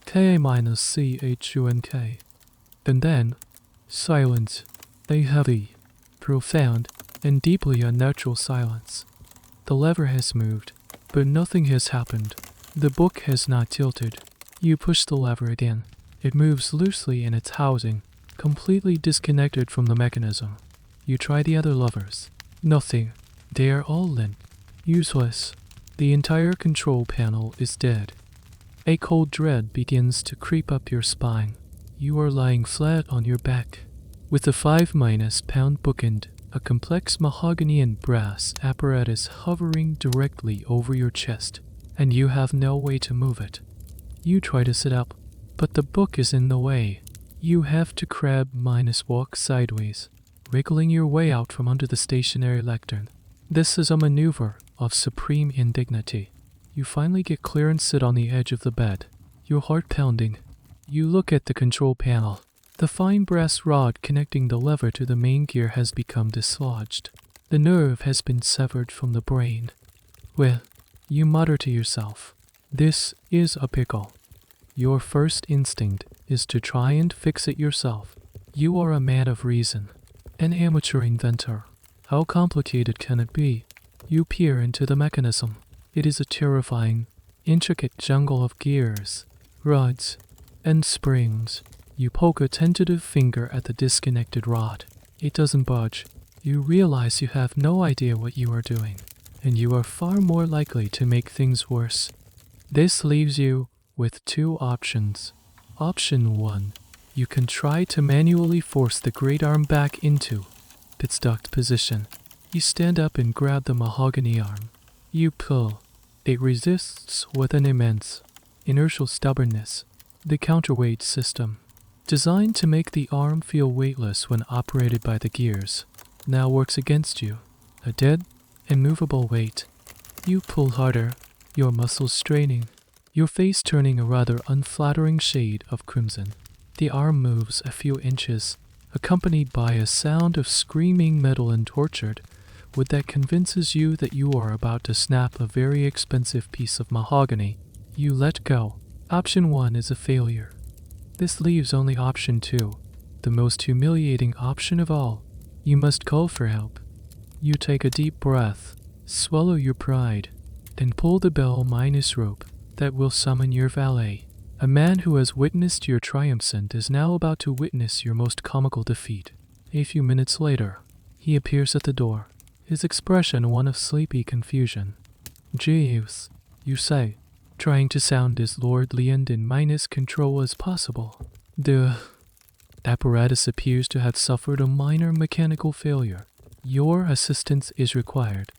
K-CHUNK. And then, silence. A heavy, profound, and deeply unnatural silence. The lever has moved, but nothing has happened. The book has not tilted. You push the lever again. It moves loosely in its housing, completely disconnected from the mechanism. You try the other levers. Nothing. They are all limp. Useless. The entire control panel is dead. A cold dread begins to creep up your spine. You are lying flat on your back, with a 5-pound bookend, a complex mahogany and brass apparatus hovering directly over your chest, and you have no way to move it. You try to sit up, but the book is in the way. You have to walk sideways, wriggling your way out from under the stationary lectern. This is a maneuver of supreme indignity. You finally get clear and sit on the edge of the bed, your heart pounding. You look at the control panel. The fine brass rod connecting the lever to the main gear has become dislodged. The nerve has been severed from the brain. Well, you mutter to yourself, this is a pickle. Your first instinct is to try and fix it yourself. You are a man of reason, an amateur inventor. How complicated can it be? You peer into the mechanism. It is a terrifying, intricate jungle of gears, rods, and springs. You poke a tentative finger at the disconnected rod. It doesn't budge. You realize you have no idea what you are doing, and you are far more likely to make things worse. This leaves you with two options. Option 1. You can try to manually force the great arm back into its ducked position. You stand up and grab the mahogany arm. You pull. It resists with an immense, inertial stubbornness. The counterweight system, designed to make the arm feel weightless when operated by the gears, now works against you. A dead, immovable weight. You pull harder, your muscles straining, your face turning a rather unflattering shade of crimson. The arm moves a few inches, accompanied by a sound of screaming metal and tortured wood that convinces you that you are about to snap a very expensive piece of mahogany. You let go. Option 1 is a failure. This leaves only option 2, the most humiliating option of all. You must call for help. You take a deep breath, swallow your pride, then pull the bell minus rope that will summon your valet. A man who has witnessed your triumphs and is now about to witness your most comical defeat. A few minutes later, he appears at the door, his expression one of sleepy confusion. Jeeves, you say, trying to sound as lordly and in minus control as possible. The apparatus appears to have suffered a minor mechanical failure. Your assistance is required.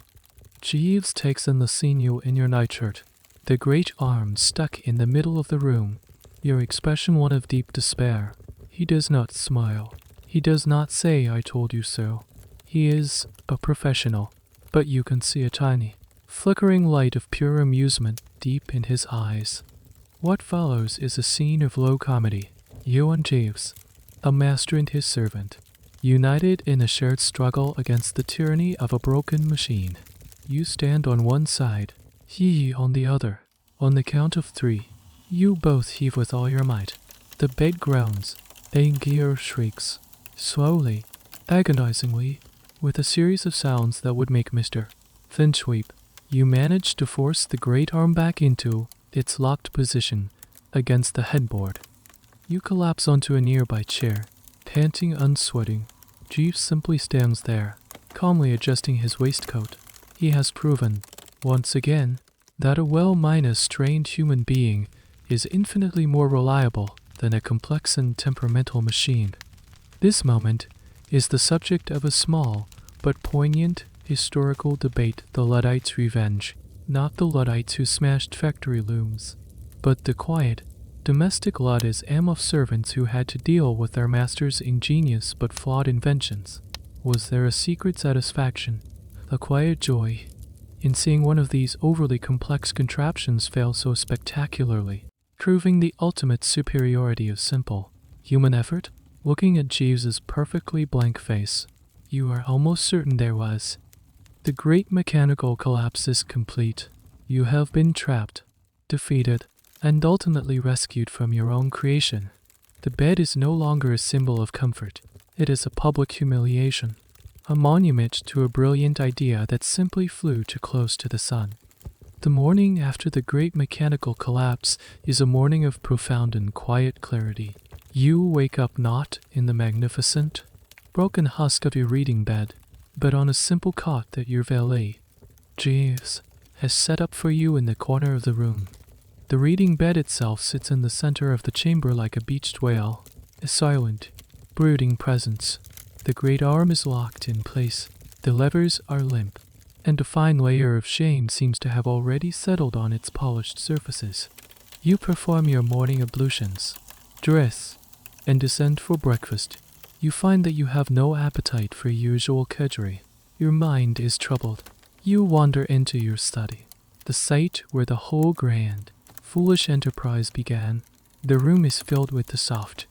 Jeeves takes in the sinew in your nightshirt, the great arm stuck in the middle of the room, your expression one of deep despair. He does not smile. He does not say, I told you so. He is a professional, but you can see a tiny, flickering light of pure amusement deep in his eyes. What follows is a scene of low comedy. You and Jeeves, a master and his servant, united in a shared struggle against the tyranny of a broken machine. You stand on one side, he on the other. On the count of 3, you both heave with all your might. The bed groans, a gear shrieks, slowly, agonizingly, with a series of sounds that would make Mr. Finch weep. You manage to force the great arm back into its locked position against the headboard. You collapse onto a nearby chair, panting, unsweating. Jeeves simply stands there, calmly adjusting his waistcoat. He has proven, once again, that a well-trained human being is infinitely more reliable than a complex and temperamental machine. This moment is the subject of a small but poignant historical debate, the Luddites' revenge. Not the Luddites who smashed factory looms, but the quiet, domestic Luddites of servants who had to deal with their master's ingenious but flawed inventions. Was there a secret satisfaction, a quiet joy, in seeing one of these overly complex contraptions fail so spectacularly, proving the ultimate superiority of simple, human effort? Looking at Jeeves's perfectly blank face, you are almost certain there was. The great mechanical collapse is complete. You have been trapped, defeated, and ultimately rescued from your own creation. The bed is no longer a symbol of comfort. It is a public humiliation, a monument to a brilliant idea that simply flew too close to the sun. The morning after the great mechanical collapse is a morning of profound and quiet clarity. You wake up not in the magnificent, broken husk of your reading bed, but on a simple cot that your valet, Jeeves, has set up for you in the corner of the room. The reading bed itself sits in the center of the chamber like a beached whale, a silent, brooding presence. The great arm is locked in place, the levers are limp, and a fine layer of shame seems to have already settled on its polished surfaces. You perform your morning ablutions, dress, and descend for breakfast. You find that you have no appetite for usual kedgeree. Your mind is troubled. You wander into your study, the site where the whole grand, foolish enterprise began. The room is filled with the soft,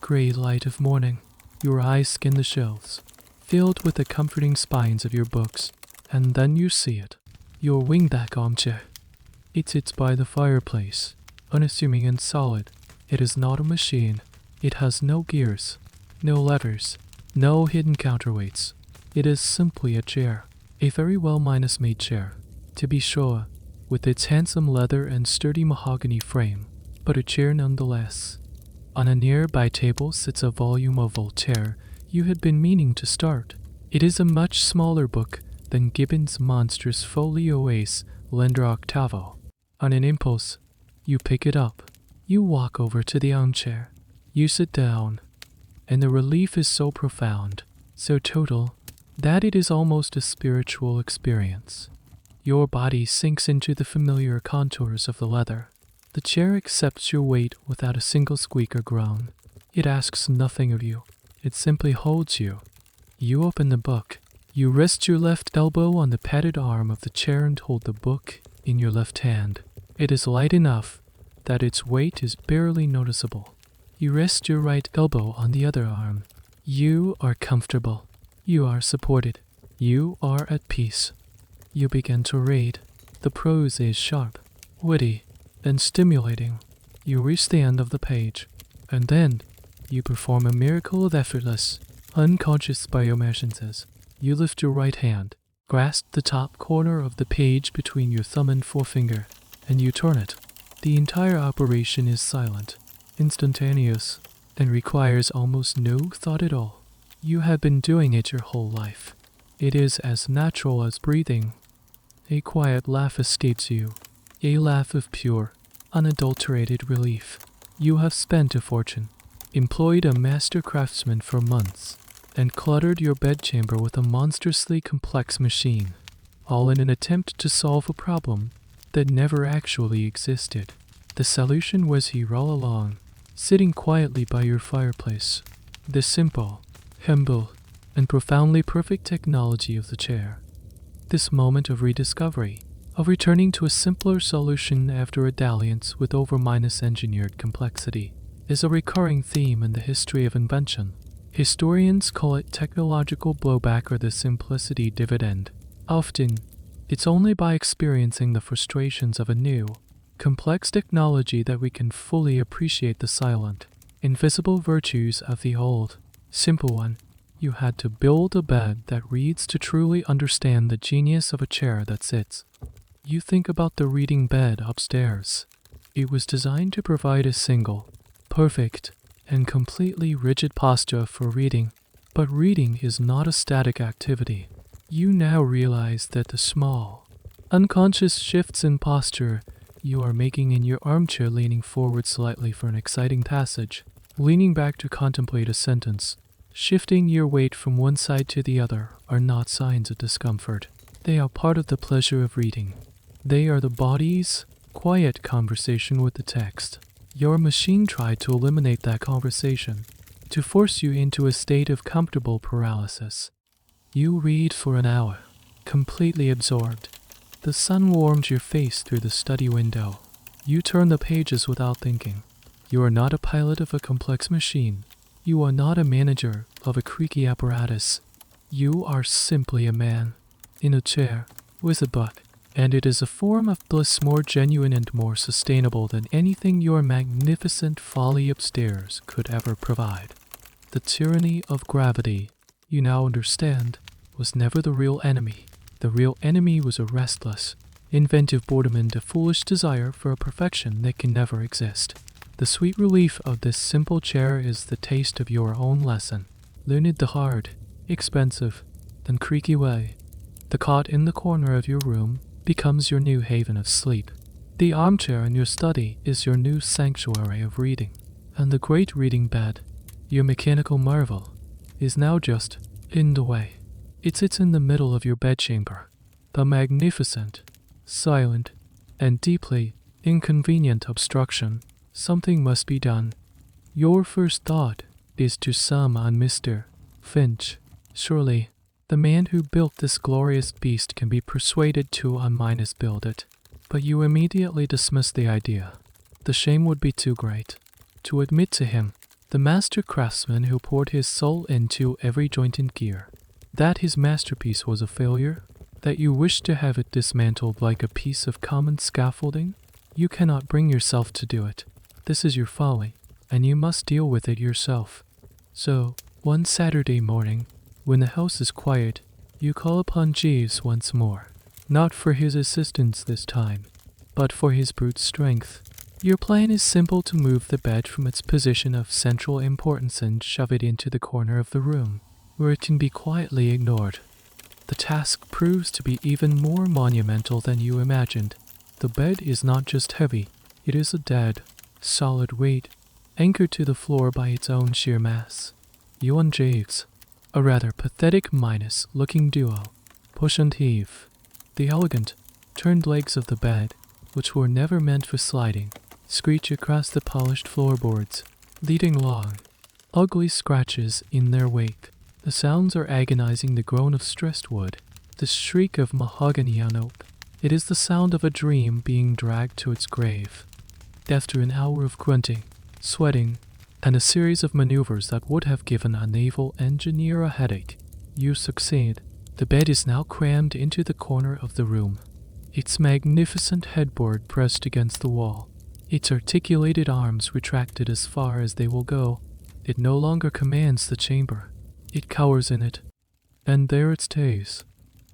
gray light of morning. Your eyes scan the shelves, filled with the comforting spines of your books, and then you see it. Your wingback armchair. It sits by the fireplace, unassuming and solid. It is not a machine. It has no gears, no levers, no hidden counterweights. It is simply a chair, a very well made chair, to be sure, with its handsome leather and sturdy mahogany frame, but a chair nonetheless. On a nearby table sits a volume of Voltaire you had been meaning to start. It is a much smaller book than Gibbon's monstrous folio ace Lender Octavo. On an impulse, you pick it up. You walk over to the armchair. You sit down, and the relief is so profound, so total, that it is almost a spiritual experience. Your body sinks into the familiar contours of the leather. The chair accepts your weight without a single squeak or groan. It asks nothing of you. It simply holds you. You open the book. You rest your left elbow on the padded arm of the chair and hold the book in your left hand. It is light enough that its weight is barely noticeable. You rest your right elbow on the other arm. You are comfortable. You are supported. You are at peace. You begin to read. The prose is sharp, witty, and stimulating. You reach the end of the page, and then you perform a miracle of effortless, unconscious biomechanisms. You lift your right hand, grasp the top corner of the page between your thumb and forefinger, and you turn it. The entire operation is silent, instantaneous, and requires almost no thought at all. You have been doing it your whole life. It is as natural as breathing. A quiet laugh escapes you, a laugh of pure, unadulterated relief. You have spent a fortune, employed a master craftsman for months, and cluttered your bedchamber with a monstrously complex machine, all in an attempt to solve a problem that never actually existed. The solution was here all along, sitting quietly by your fireplace. The simple, humble, and profoundly perfect technology of the chair. This moment of rediscovery, of returning to a simpler solution after a dalliance with over-engineered complexity, is a recurring theme in the history of invention. Historians call it technological blowback or the simplicity dividend. Often, it's only by experiencing the frustrations of a new, complex technology that we can fully appreciate the silent, invisible virtues of the old, simple one. You had to build a bed that reads to truly understand the genius of a chair that sits. You think about the reading bed upstairs. It was designed to provide a single, perfect, and completely rigid posture for reading. But reading is not a static activity. You now realize that the small, unconscious shifts in posture you are making in your armchair, leaning forward slightly for an exciting passage, leaning back to contemplate a sentence, shifting your weight from one side to the other, are not signs of discomfort. They are part of the pleasure of reading. They are the body's quiet conversation with the text. Your machine tried to eliminate that conversation, to force you into a state of comfortable paralysis. You read for an hour, completely absorbed. The sun warms your face through the study window. You turn the pages without thinking. You are not a pilot of a complex machine. You are not a manager of a creaky apparatus. You are simply a man, in a chair, with a book. And it is a form of bliss more genuine and more sustainable than anything your magnificent folly upstairs could ever provide. The tyranny of gravity, you now understand, was never the real enemy. The real enemy was a restless, inventive boredom and a foolish desire for a perfection that can never exist. The sweet relief of this simple chair is the taste of your own lesson. Learn it the hard, expensive, and creaky way. The cot in the corner of your room becomes your new haven of sleep. The armchair in your study is your new sanctuary of reading. And the great reading bed, your mechanical marvel, is now just in the way. It sits in the middle of your bedchamber, the magnificent, silent, and deeply inconvenient obstruction. Something must be done. Your first thought is to sum on Mr. Finch. Surely, the man who built this glorious beast can be persuaded to build it. But you immediately dismiss the idea. The shame would be too great. to admit to him, the master craftsman who poured his soul into every joint and gear, that his masterpiece was a failure, that you wish to have it dismantled like a piece of common scaffolding? You cannot bring yourself to do it. This is your folly, and you must deal with it yourself. So, one Saturday morning, when the house is quiet, you call upon Jeeves once more, not for his assistance this time, but for his brute strength. Your plan is simple: to move the bed from its position of central importance and shove it into the corner of the room, where it can be quietly ignored. The task proves to be even more monumental than you imagined. The bed is not just heavy, it is a dead, solid weight, anchored to the floor by its own sheer mass. You and Jeeves, a rather pathetic minus-looking duo, push and heave. The elegant, turned legs of the bed, which were never meant for sliding, screech across the polished floorboards, leaving long, ugly scratches in their wake. The sounds are agonizing: the groan of stressed wood, the shriek of mahogany on oak. It is the sound of a dream being dragged to its grave. After an hour of grunting, sweating, and a series of maneuvers that would have given a naval engineer a headache, you succeed. The bed is now crammed into the corner of the room, its magnificent headboard pressed against the wall, its articulated arms retracted as far as they will go. It no longer commands the chamber. It cowers in it, and there it stays.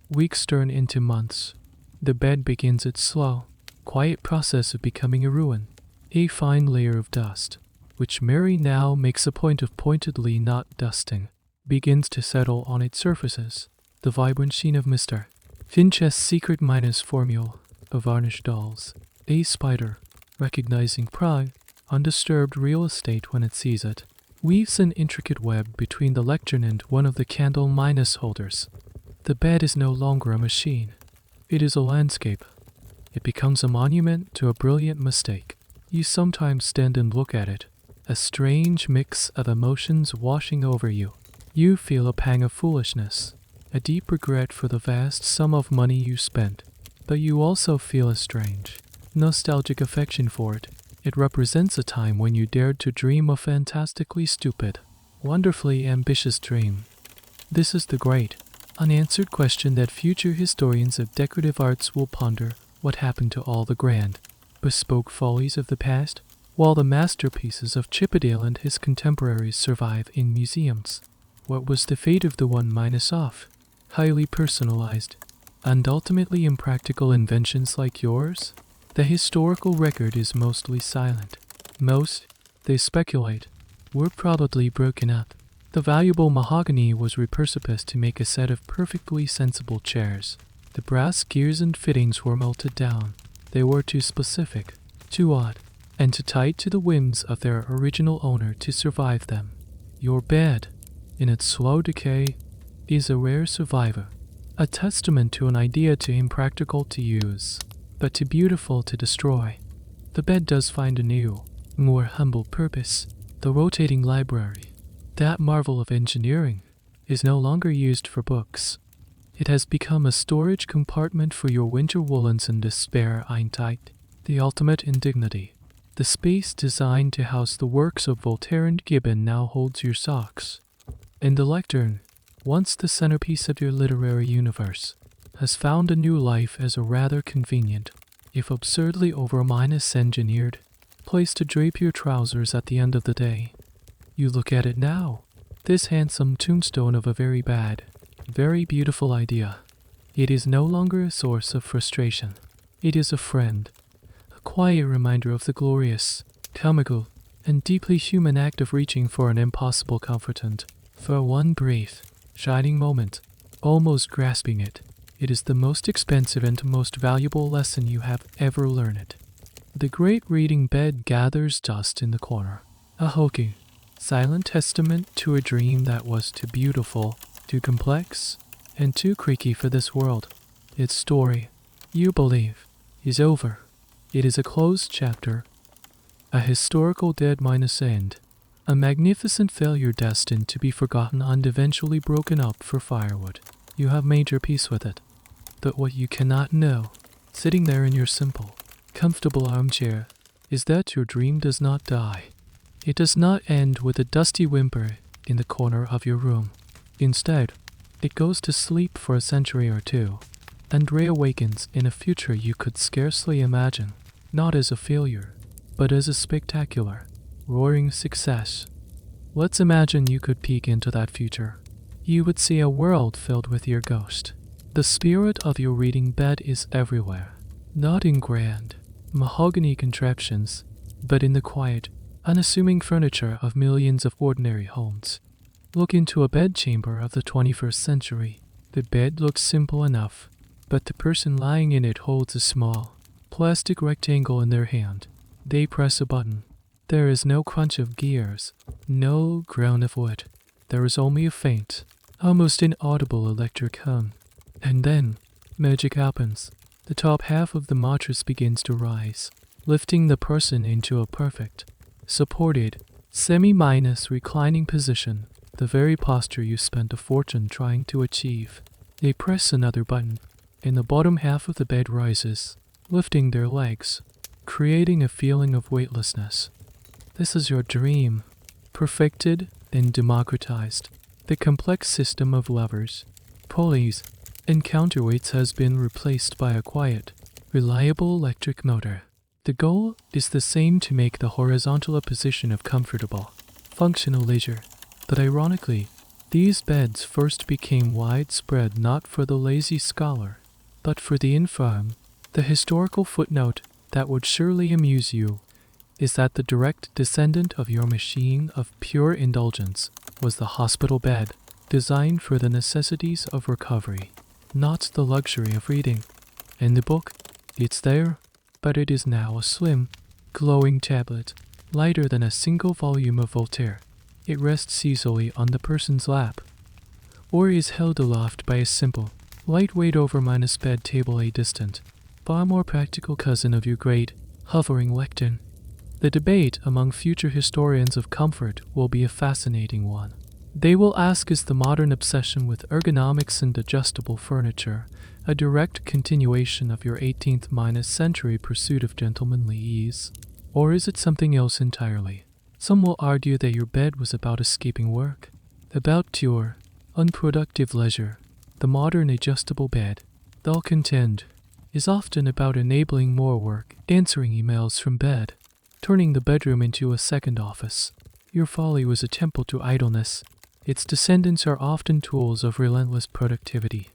Weeks turn into months. The bed begins its slow, quiet process of becoming a ruin. A fine layer of dust, which Mary now makes a point of pointedly not dusting, begins to settle on its surfaces. The vibrant sheen of Mr. Finch's secret formula of varnished dolls. A spider, recognizing pride, undisturbed real estate when it sees it, weaves an intricate web between the lectern and one of the candle holders. The bed is no longer a machine. It is a landscape. It becomes a monument to a brilliant mistake. You sometimes stand and look at it, a strange mix of emotions washing over you. You feel a pang of foolishness, a deep regret for the vast sum of money you spent, but you also feel a strange, nostalgic affection for it. It represents a time when you dared to dream a fantastically stupid, wonderfully ambitious dream. This is the great, unanswered question that future historians of decorative arts will ponder: what happened to all the grand, bespoke follies of the past, while the masterpieces of Chippendale and his contemporaries survive in museums? What was the fate of the one-off, highly personalized, and ultimately impractical inventions like yours? The historical record is mostly silent. Most, they speculate, were probably broken up. The valuable mahogany was repurposed to make a set of perfectly sensible chairs. The brass gears and fittings were melted down. They were too specific, too odd, and too tight to the whims of their original owner to survive them. Your bed, in its slow decay, is a rare survivor, a testament to an idea too impractical to use, but too beautiful to destroy. The bed does find a new, more humble purpose. The rotating library, that marvel of engineering, is no longer used for books. It has become a storage compartment for your winter woolens and despair eintight, the ultimate indignity. The space designed to house the works of Voltaire and Gibbon now holds your socks. And the lectern, once the centerpiece of your literary universe, has found a new life as a rather convenient, if absurdly over-engineered, place to drape your trousers at the end of the day. You look at it now, this handsome tombstone of a very bad, very beautiful idea. It is no longer a source of frustration. It is a friend, a quiet reminder of the glorious, comical, and deeply human act of reaching for an impossible comfort, and, for one brief, shining moment, almost grasping it. It is the most expensive and most valuable lesson you have ever learned. The great reading bed gathers dust in the corner, a hulking, silent testament to a dream that was too beautiful, too complex, and too creaky for this world. Its story, you believe, is over. It is a closed chapter, a historical dead-end, a magnificent failure destined to be forgotten and eventually broken up for firewood. You have made your peace with it. But what you cannot know, sitting there in your simple, comfortable armchair, is that your dream does not die. It does not end with a dusty whimper in the corner of your room. Instead, it goes to sleep for a century or two, and reawakens in a future you could scarcely imagine, not as a failure, but as a spectacular, roaring success. Let's imagine you could peek into that future. You would see a world filled with your ghost. The spirit of your reading bed is everywhere, not in grand, mahogany contraptions, but in the quiet, unassuming furniture of millions of ordinary homes. Look into a bedchamber of the 21st century. The bed looks simple enough, but the person lying in it holds a small, plastic rectangle in their hand. They press a button. There is no crunch of gears, no groan of wood. There is only a faint, almost inaudible electric hum. And then, magic happens. The top half of the mattress begins to rise, lifting the person into a perfect, supported, semi-minus reclining position, the very posture you spent a fortune trying to achieve. They press another button, and the bottom half of the bed rises, lifting their legs, creating a feeling of weightlessness. This is your dream, perfected and democratized. The complex system of levers, pulleys, and counterweights has been replaced by a quiet, reliable electric motor. The goal is the same: to make the horizontal position of comfortable, functional leisure. But ironically, these beds first became widespread not for the lazy scholar, but for the infirm. The historical footnote that would surely amuse you is that the direct descendant of your machine of pure indulgence was the hospital bed, designed for the necessities of recovery, not the luxury of reading. And the book, it's there, but it is now a slim, glowing tablet, lighter than a single volume of Voltaire. It rests easily on the person's lap, or is held aloft by a simple, lightweight over-minus bed table, a distant, far more practical cousin of your great, hovering lectern. The debate among future historians of comfort will be a fascinating one. They will ask, is the modern obsession with ergonomics and adjustable furniture a direct continuation of your 18th century pursuit of gentlemanly ease, or is it something else entirely? Some will argue that your bed was about escaping work, about pure, unproductive leisure. The modern adjustable bed, they'll contend, is often about enabling more work, answering emails from bed, turning the bedroom into a second office. Your folly was a temple to idleness. Its descendants are often tools of relentless productivity.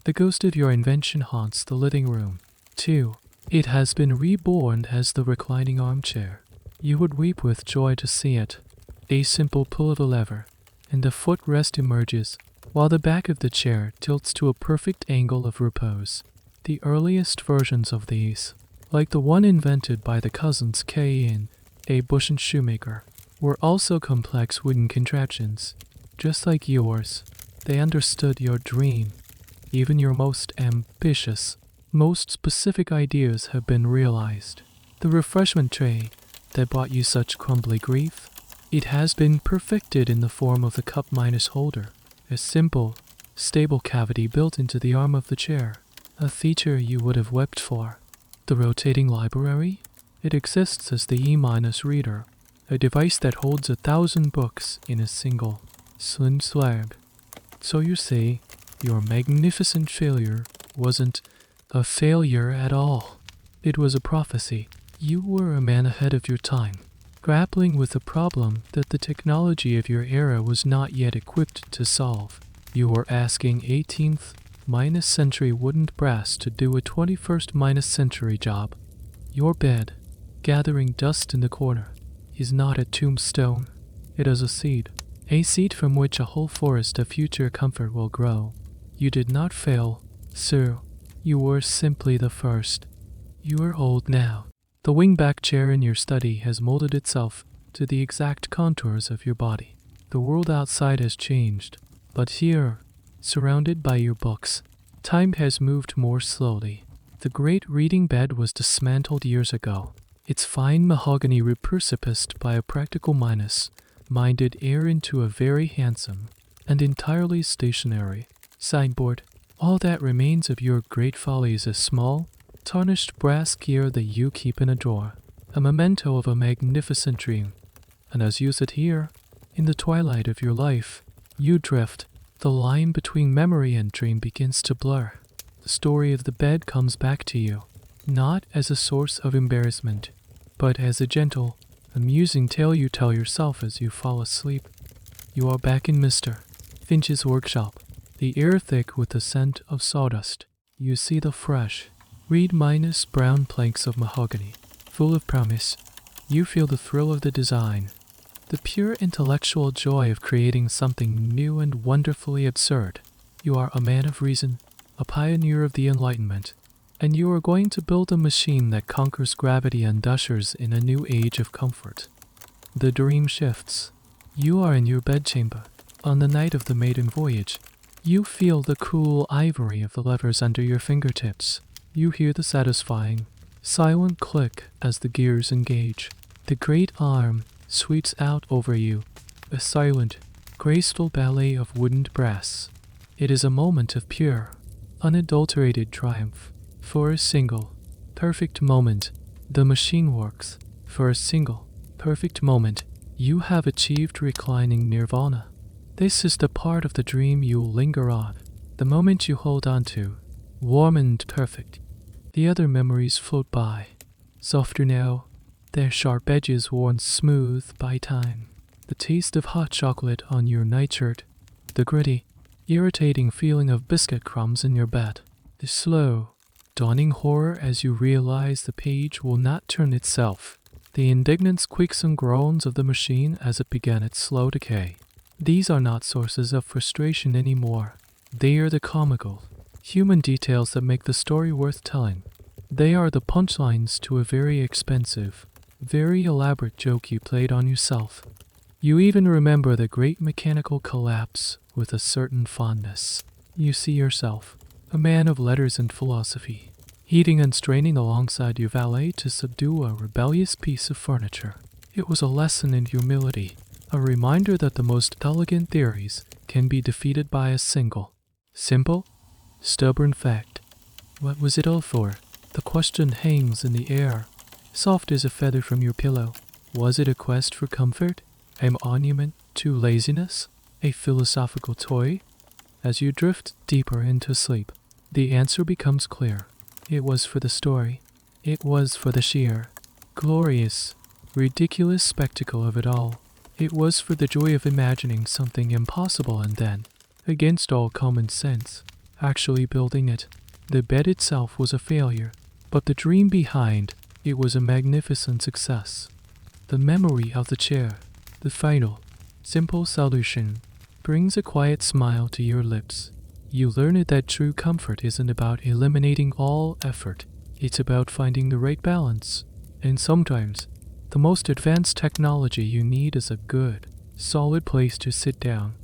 The ghost of your invention haunts the living room, too. It has been reborn as the reclining armchair. You would weep with joy to see it. A simple pull of a lever, and the footrest emerges, while the back of the chair tilts to a perfect angle of repose. The earliest versions of these, like the one invented by the cousins K. A. Bush and Shoemaker, were also complex wooden contraptions. Just like yours, they understood your dream. Even your most ambitious, most specific ideas have been realized. The refreshment tray that brought you such crumbly grief, it has been perfected in the form of the cup-holder, a simple, stable cavity built into the arm of the chair, a feature you would have wept for. The rotating library? It exists as the E-reader, a device that holds 1,000 books in a single, slim slab. So you say, your magnificent failure wasn't a failure at all. It was a prophecy. You were a man ahead of your time, grappling with a problem that the technology of your era was not yet equipped to solve. You were asking 18th century wooden brass to do a 21st century job. Your bed, gathering dust in the corner, is not a tombstone. It is a seed from which a whole forest of future comfort will grow. You did not fail, sir. You were simply the first. You are old now. The wingback chair in your study has molded itself to the exact contours of your body. The world outside has changed, but here, surrounded by your books, time has moved more slowly. The great reading bed was dismantled years ago, its fine mahogany repurposed by a practical minded heir into a very handsome and entirely stationary sideboard. All that remains of your great folly is a small, tarnished brass gear that you keep in a drawer, a memento of a magnificent dream, And as you sit here, in the twilight of your life, you drift. The line between memory and dream begins to blur. The story of the bed comes back to you, not as a source of embarrassment, but as a gentle, amusing tale you tell yourself as you fall asleep. You are back in Mr. Finch's workshop, the air thick with the scent of sawdust. You see the fresh, reed-brown planks of mahogany, full of promise. You feel the thrill of the design, the pure intellectual joy of creating something new and wonderfully absurd. You are a man of reason, a pioneer of the Enlightenment, and you are going to build a machine that conquers gravity and ushers in a new age of comfort. The dream shifts. You are in your bedchamber. On the night of the maiden voyage, you feel the cool ivory of the levers under your fingertips. You hear the satisfying, silent click as the gears engage. The great arm sweeps out over you, a silent, graceful ballet of wooden brass. It is a moment of pure, unadulterated triumph. For a single, perfect moment, the machine works. For a single, perfect moment, you have achieved reclining nirvana. This is the part of the dream you'll linger on, the moment you hold on to, warm and perfect. The other memories float by, softer now, their sharp edges worn smooth by time. The taste of hot chocolate on your nightshirt, the gritty, irritating feeling of biscuit crumbs in your bed, the slow, dawning horror as you realize the page will not turn itself, the indignant squeaks and groans of the machine as it began its slow decay. These are not sources of frustration anymore. They are the comical, human details that make the story worth telling. They are the punchlines to a very expensive, very elaborate joke you played on yourself. You even remember the great mechanical collapse with a certain fondness. You see yourself, a man of letters and philosophy, heating and straining alongside your valet to subdue a rebellious piece of furniture. It was a lesson in humility, a reminder that the most elegant theories can be defeated by a single, simple, stubborn fact. What was it all for? The question hangs in the air, soft as a feather from your pillow. Was it a quest for comfort? A monument to laziness? A philosophical toy? As you drift deeper into sleep, the answer becomes clear. It was for the story. It was for the sheer, glorious, ridiculous spectacle of it all. It was for the joy of imagining something impossible and then, against all common sense, actually building it. The bed itself was a failure, but the dream behind it was a magnificent success. The memory of the chair, the final, simple solution, brings a quiet smile to your lips. You learn that true comfort isn't about eliminating all effort. It's about finding the right balance. And sometimes, the most advanced technology you need is a good, solid place to sit down.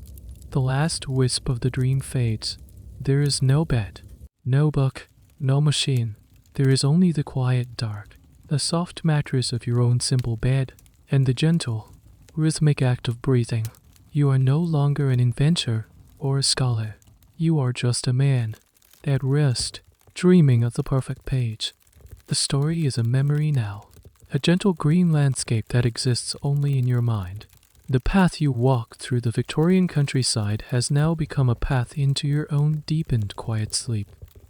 The last wisp of the dream fades. There is no bed, no book, no machine. There is only the quiet dark, the soft mattress of your own simple bed, and the gentle, rhythmic act of breathing. You are no longer an inventor or a scholar. You are just a man, at rest, dreaming of the perfect page. The story is a memory now, a gentle green landscape that exists only in your mind. The path you walk through the Victorian countryside has now become a path into your own deepened quiet sleep.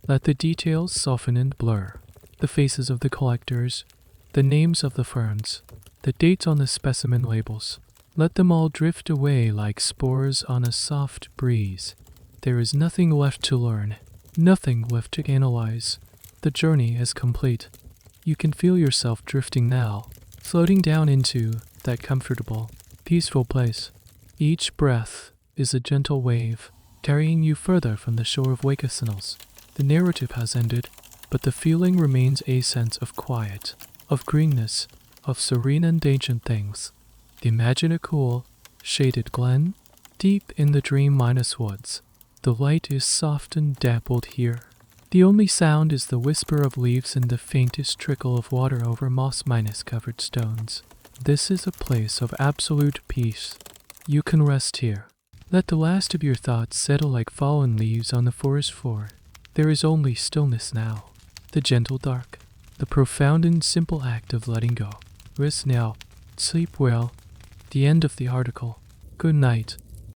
Let the details soften and blur. The faces of the collectors, the names of the ferns, the dates on the specimen labels. Let them all drift away like spores on a soft breeze. There is nothing left to learn, nothing left to analyze. The journey is complete. You can feel yourself drifting now, floating down into that comfortable, peaceful place. Each breath is a gentle wave, carrying you further from the shore of wakefulness. The narrative has ended, but the feeling remains a sense of quiet, of greenness, of serene and ancient things. Imagine a cool, shaded glen, deep in the dream-minus woods. The light is soft and dappled here. The only sound is the whisper of leaves and the faintest trickle of water over moss-minus covered stones. This is a place of absolute peace. You can rest here. Let the last of your thoughts settle like fallen leaves on the forest floor. There is only stillness now, the gentle dark, the profound and simple act of letting go. Rest now, sleep well, The end of the article. Good night.